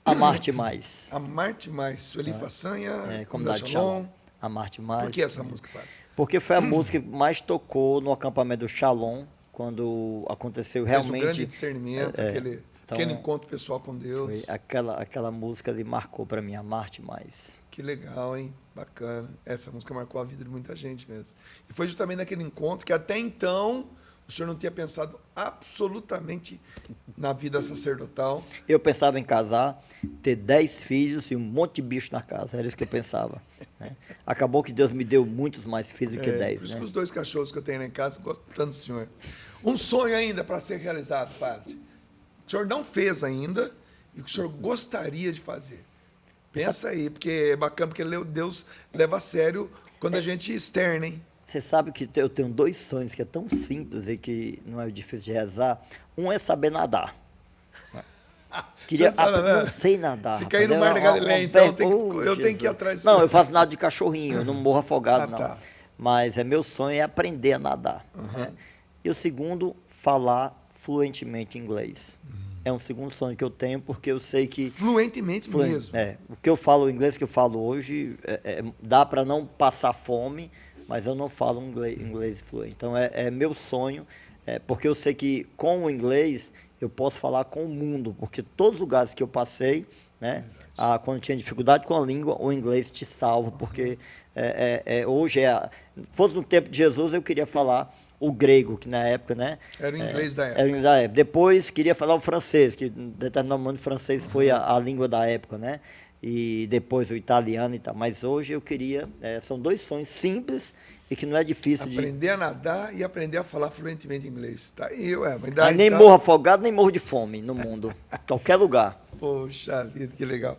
Amar-te mais. Amar-te mais. Sueli Façanha, Comunidade Shalom. Amar-te mais. Por que essa música, padre? Porque foi a música que mais tocou no acampamento do Shalom, quando aconteceu realmente... Fez um grande discernimento, aquele encontro pessoal com Deus. Foi aquela música ali marcou para mim, Amar-te mais. Que legal, hein? Bacana. Essa música marcou a vida de muita gente mesmo. E foi justamente naquele encontro que até então o senhor não tinha pensado absolutamente na vida sacerdotal. Eu pensava em casar, ter 10 filhos e um monte de bicho na casa. Era isso que eu pensava. Né? Acabou que Deus me deu muitos mais filhos do que 10. Por isso né? que os 2 cachorros que eu tenho lá em casa gostam tanto do senhor. Um sonho ainda para ser realizado, padre. O senhor não fez ainda e o que o senhor gostaria de fazer. Pensa aí, porque é bacana, porque Deus leva a sério quando a gente externa, hein? Você sabe que eu tenho 2 sonhos que é tão simples e que não é difícil de rezar. Um é saber nadar. Não sei nadar. Se cair no mar da Galileia, então eu tenho que ir atrás disso. Não, eu faço nada de cachorrinho, eu não morro afogado, não. Tá. Mas meu sonho é aprender a nadar. Né? E o segundo, falar fluentemente inglês. É um segundo sonho que eu tenho, porque eu sei que... Fluentemente mesmo. O que eu falo, o inglês que eu falo hoje, dá para não passar fome, mas eu não falo inglês fluente. Então, é meu sonho, porque eu sei que com o inglês eu posso falar com o mundo, porque todos os lugares que eu passei, né, quando tinha dificuldade com a língua, o inglês te salva, porque hoje, fosse no tempo de Jesus, eu queria falar o grego, que na época, né? Era o inglês da época. Era o inglês da época. Depois queria falar o francês, que em determinado momento o francês foi a língua da época, né? E depois o italiano e tal. Mas hoje eu queria, são 2 sonhos simples e que não é difícil aprender a nadar e aprender a falar fluentemente inglês. Tá aí, nem morro afogado, nem morro de fome no mundo. Qualquer lugar. Poxa vida, que legal.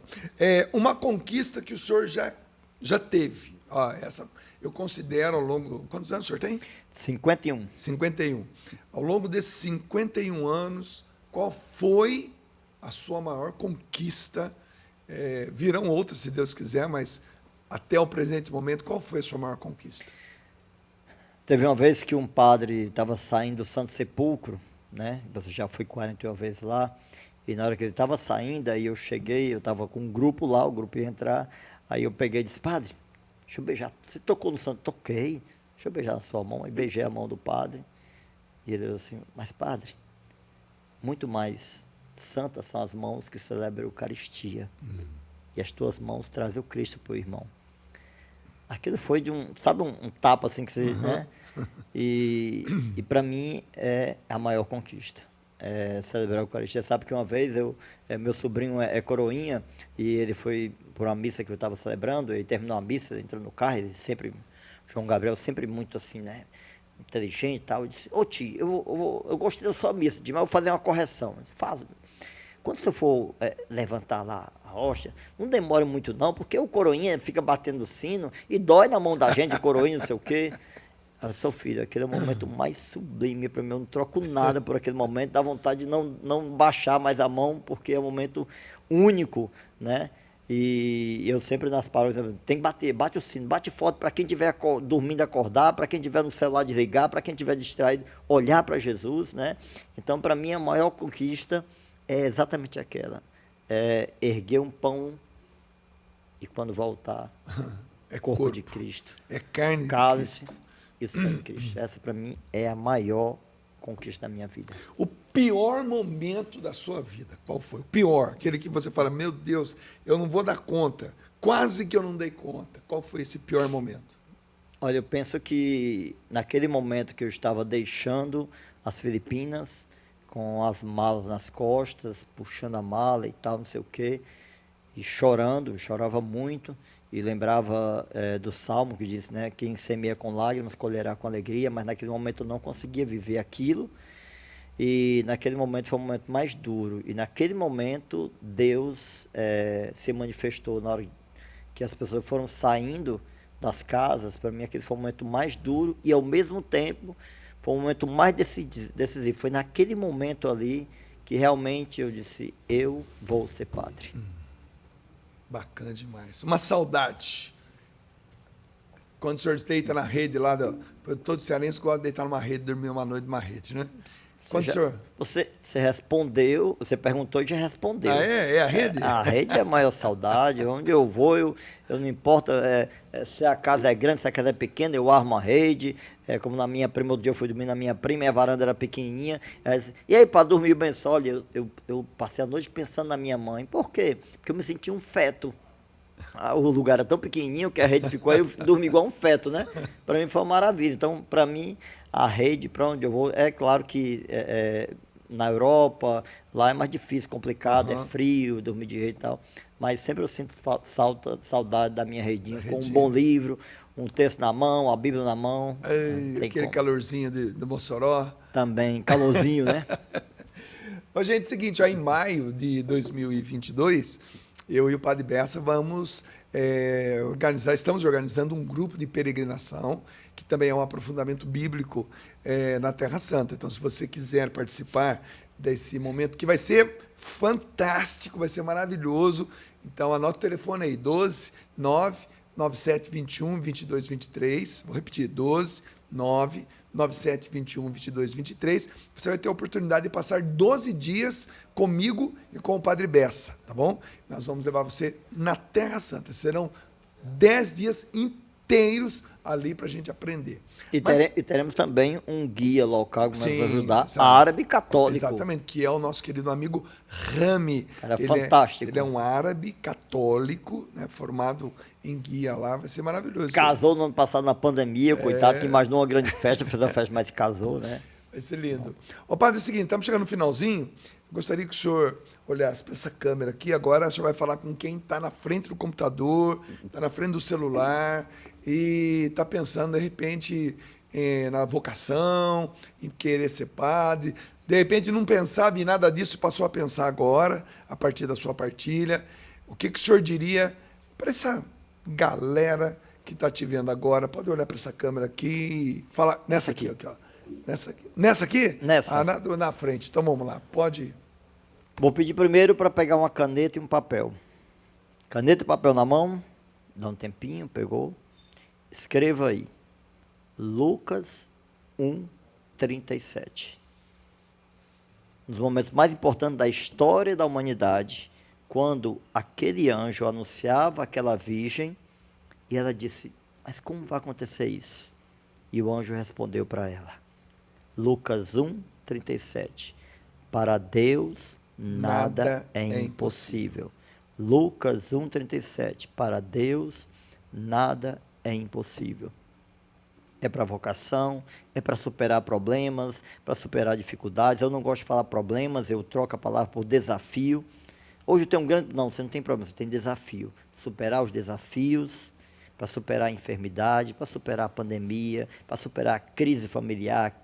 Uma conquista que o senhor já teve. Essa eu considero ao longo... Quantos anos o senhor tem? 51. 51. Ao longo desses 51 anos, qual foi a sua maior conquista? Virão outras, se Deus quiser, mas até o presente momento, qual foi a sua maior conquista? Teve uma vez que um padre estava saindo do Santo Sepulcro, né? Você já foi 41 vezes lá, e na hora que ele estava saindo, aí eu cheguei, eu estava com um grupo lá, o grupo ia entrar, aí eu peguei e disse, padre, deixa eu beijar. Você tocou no santo? Toquei. Deixa eu beijar a sua mão. Aí beijei a mão do padre. E ele disse assim, mas padre, muito mais santas são as mãos que celebram a Eucaristia. E as tuas mãos trazem o Cristo para o irmão. Aquilo foi de um tapa assim que você, né? E para mim é a maior conquista. Celebrar a Eucaristia. Sabe que uma vez meu sobrinho é coroinha e ele foi por uma missa que eu estava celebrando, ele terminou a missa, entrou no carro, ele sempre, João Gabriel, sempre muito assim, né, inteligente e tal, eu disse, ô tio, eu gostei da sua missa, mas eu vou fazer uma correção. Disse, faz. Quando você for levantar lá a hóstia, não demore muito não, porque o coroinha fica batendo o sino e dói na mão da gente, o coroinha, não sei o quê. Eu sou filho, aquele é o momento mais sublime para mim, eu não troco nada por aquele momento, dá vontade de não baixar mais a mão, porque é um momento único, né? E eu sempre nas paróquias, tem que bater, bate o sino, bate forte para quem estiver dormindo acordar, para quem estiver no celular desligar, para quem estiver distraído, olhar para Jesus, né? Então, para mim, a maior conquista é exatamente aquela, erguer um pão e quando voltar, corpo de Cristo. É carne cálice, de Cristo. E o sangue de Cristo. Essa, para mim, é a maior conquista da minha vida. O pior momento da sua vida, qual foi? O pior, aquele que você fala, meu Deus, eu não vou dar conta, quase que eu não dei conta. Qual foi esse pior momento? Olha, eu penso que naquele momento que eu estava deixando as Filipinas, com as malas nas costas, puxando a mala e tal, não sei o quê, e chorando, eu chorava muito, e lembrava do Salmo que diz, né, quem semeia com lágrimas colherá com alegria, mas naquele momento eu não conseguia viver aquilo, e naquele momento foi o momento mais duro, e naquele momento Deus se manifestou, na hora que as pessoas foram saindo das casas, para mim aquele foi o momento mais duro, e ao mesmo tempo foi o momento mais decisivo, foi naquele momento ali que realmente eu disse, eu vou ser padre. Bacana demais. Uma saudade. Quando o senhor deita na rede lá, todo cearense gosta de deitar numa rede, dormir uma noite numa rede, né? Você respondeu, você perguntou e já respondeu. É a rede? A rede é a maior saudade. Onde eu vou, eu não importa se a casa é grande, se a casa é pequena, eu armo a rede. Como na minha prima, outro dia eu fui dormir na minha prima, e a varanda era pequenininha. E aí, para dormir bem só, olha, eu passei a noite pensando na minha mãe. Por quê? Porque eu me senti um feto. O lugar era tão pequenininho que a rede ficou aí, eu dormi igual um feto, né? Para mim foi uma maravilha. Então, para mim, a rede, para onde eu vou, é claro que na Europa, lá é mais difícil, complicado, é frio, dormir de rede e tal. Mas sempre eu sinto saudade da minha redinha, com um bom livro, um texto na mão, a Bíblia na mão. Ei, aquele calorzinho do Mossoró. Também, calorzinho, né? Ô, gente, seguinte, ó, em maio de 2022, eu e o Padre Bessa vamos estamos organizando um grupo de peregrinação, que também é um aprofundamento bíblico na Terra Santa. Então, se você quiser participar desse momento, que vai ser fantástico, vai ser maravilhoso, então anota o telefone aí, 12 99721 2223, vou repetir, 12 99721 2223, você vai ter a oportunidade de passar 12 dias comigo e com o Padre Bessa, tá bom? Nós vamos levar você na Terra Santa, serão 10 dias inteiros ali para a gente aprender. E teremos também um guia local que vai nos ajudar, exato. Árabe católico. Exatamente, que é o nosso querido amigo Rami. Cara, fantástico. Ele é um árabe católico, né, formado em guia lá, vai ser maravilhoso. Casou no ano passado na pandemia, coitado, que imaginou uma grande festa, fez a festa, mas casou, né? Vai ser lindo. Ô, Padre, é o seguinte, estamos chegando no finalzinho, eu gostaria que o senhor olhasse para essa câmera aqui, agora o senhor vai falar com quem está na frente do computador, está na frente do celular e está pensando, de repente, na vocação, em querer ser padre, de repente não pensava em nada disso e passou a pensar agora, a partir da sua partilha. O que o senhor diria para essa galera que está te vendo agora? Pode olhar para essa câmera aqui e falar. Nessa aqui, ó. Nessa aqui? Nessa aqui? Nessa. Na frente. Então vamos lá, pode ir. Vou pedir primeiro para pegar uma caneta e um papel. Caneta e papel na mão, dá um tempinho, pegou. Escreva aí. Lucas 1:37. Um dos momentos mais importantes da história da humanidade, quando aquele anjo anunciava aquela virgem e ela disse, mas como vai acontecer isso? E o anjo respondeu para ela, Lucas 1:37, para Deus nada é impossível. Lucas 1:37, para Deus nada é impossível. É para vocação, é para superar problemas, para superar dificuldades. Eu não gosto de falar problemas, eu troco a palavra por desafio. Hoje eu tenho um grande... Não, você não tem problema, você tem desafio. Superar os desafios, para superar a enfermidade, para superar a pandemia, para superar a crise familiar,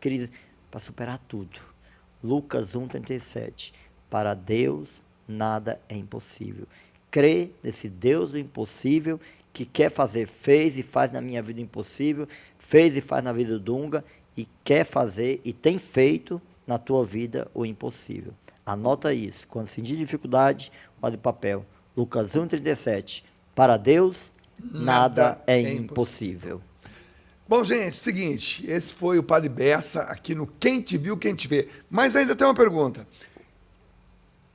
para superar tudo. Lucas 1:37. Para Deus nada é impossível. Crê nesse Deus do impossível que quer fazer, fez e faz na minha vida o impossível, fez e faz na vida do Dunga e quer fazer e tem feito na tua vida o impossível. Anota isso. Quando sentir dificuldade, olha o papel. Lucas 1:37. Para Deus, nada é impossível. Bom, gente, seguinte, esse foi o Padre Bessa aqui no Quem Te Viu, Quem Te Vê. Mas ainda tem uma pergunta.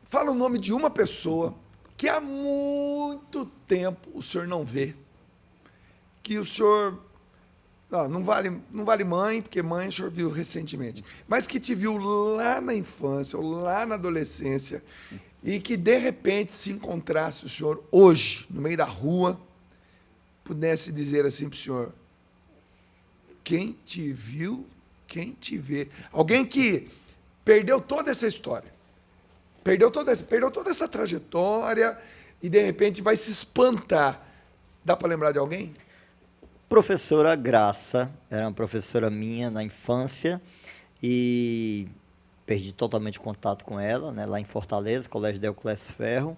Fala o nome de uma pessoa que há muito tempo o senhor não vê. Que o senhor... Não vale mãe, porque mãe o senhor viu recentemente. Mas que te viu lá na infância ou lá na adolescência e que, de repente, se encontrasse o senhor hoje, no meio da rua, pudesse dizer assim para o senhor, quem te viu, quem te vê. Alguém que perdeu toda essa história, perdeu toda essa trajetória e, de repente, vai se espantar. Dá para lembrar de alguém? Professora Graça, era uma professora minha na infância e perdi totalmente contato com ela, né, lá em Fortaleza, Colégio Deoclésio Ferro,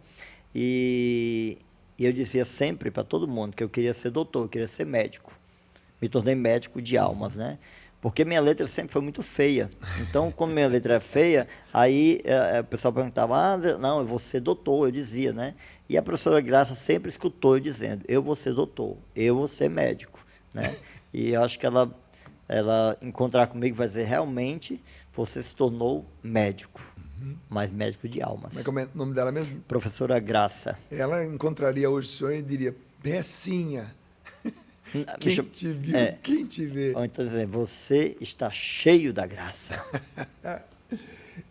e eu dizia sempre para todo mundo que eu queria ser doutor, eu queria ser médico. Me tornei médico de almas, né? Porque minha letra sempre foi muito feia. Então, como minha letra é feia, aí o pessoal perguntava, não, eu vou ser doutor, eu dizia, né? E a professora Graça sempre escutou eu dizendo, eu vou ser doutor, eu vou ser médico, né? E eu acho que ela encontrar comigo vai dizer, realmente, você se tornou médico, mas médico de almas. Como é o nome dela mesmo? Professora Graça. Ela encontraria hoje o senhor e diria, Bessinha, quem te viu, quem te vê. Ou então dizer, você está cheio da graça.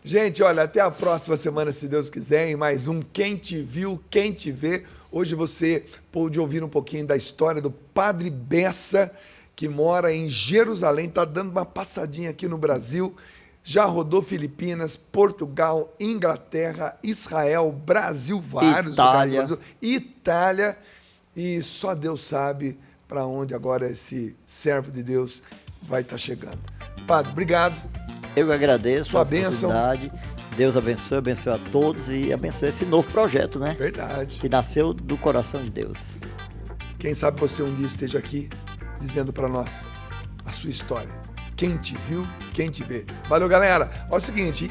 Gente, olha, até a próxima semana, se Deus quiser, em mais um Quem Te Viu, Quem Te Vê. Hoje você pôde ouvir um pouquinho da história do Padre Bessa, que mora em Jerusalém, está dando uma passadinha aqui no Brasil, já rodou Filipinas, Portugal, Inglaterra, Israel, Brasil, vários lugares do Brasil, Itália, e só Deus sabe para onde agora esse servo de Deus vai estar chegando. Padre, obrigado. Eu agradeço Sua a bênção. oportunidade. Deus abençoe a todos e abençoe esse novo projeto, né? Verdade. Que nasceu do coração de Deus. Quem sabe você um dia esteja aqui dizendo para nós a sua história. Quem te viu, quem te vê. Valeu, galera. Olha o seguinte,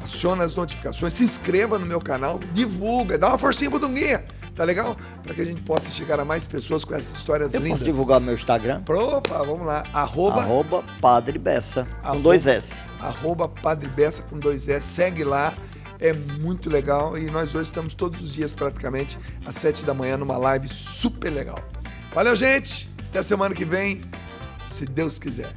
aciona as notificações, se inscreva no meu canal, divulga, dá uma forcinha pro Dunguinha, tá legal? Para que a gente possa chegar a mais pessoas com essas histórias lindas. Posso divulgar meu Instagram? Opa, vamos lá. Arroba Padre Bessa, com 2 S. Arroba Padre Bessa com 2 S. Segue lá. É muito legal e nós hoje estamos todos os dias praticamente às 7 da manhã numa live super legal. Valeu, gente. Até semana que vem, se Deus quiser.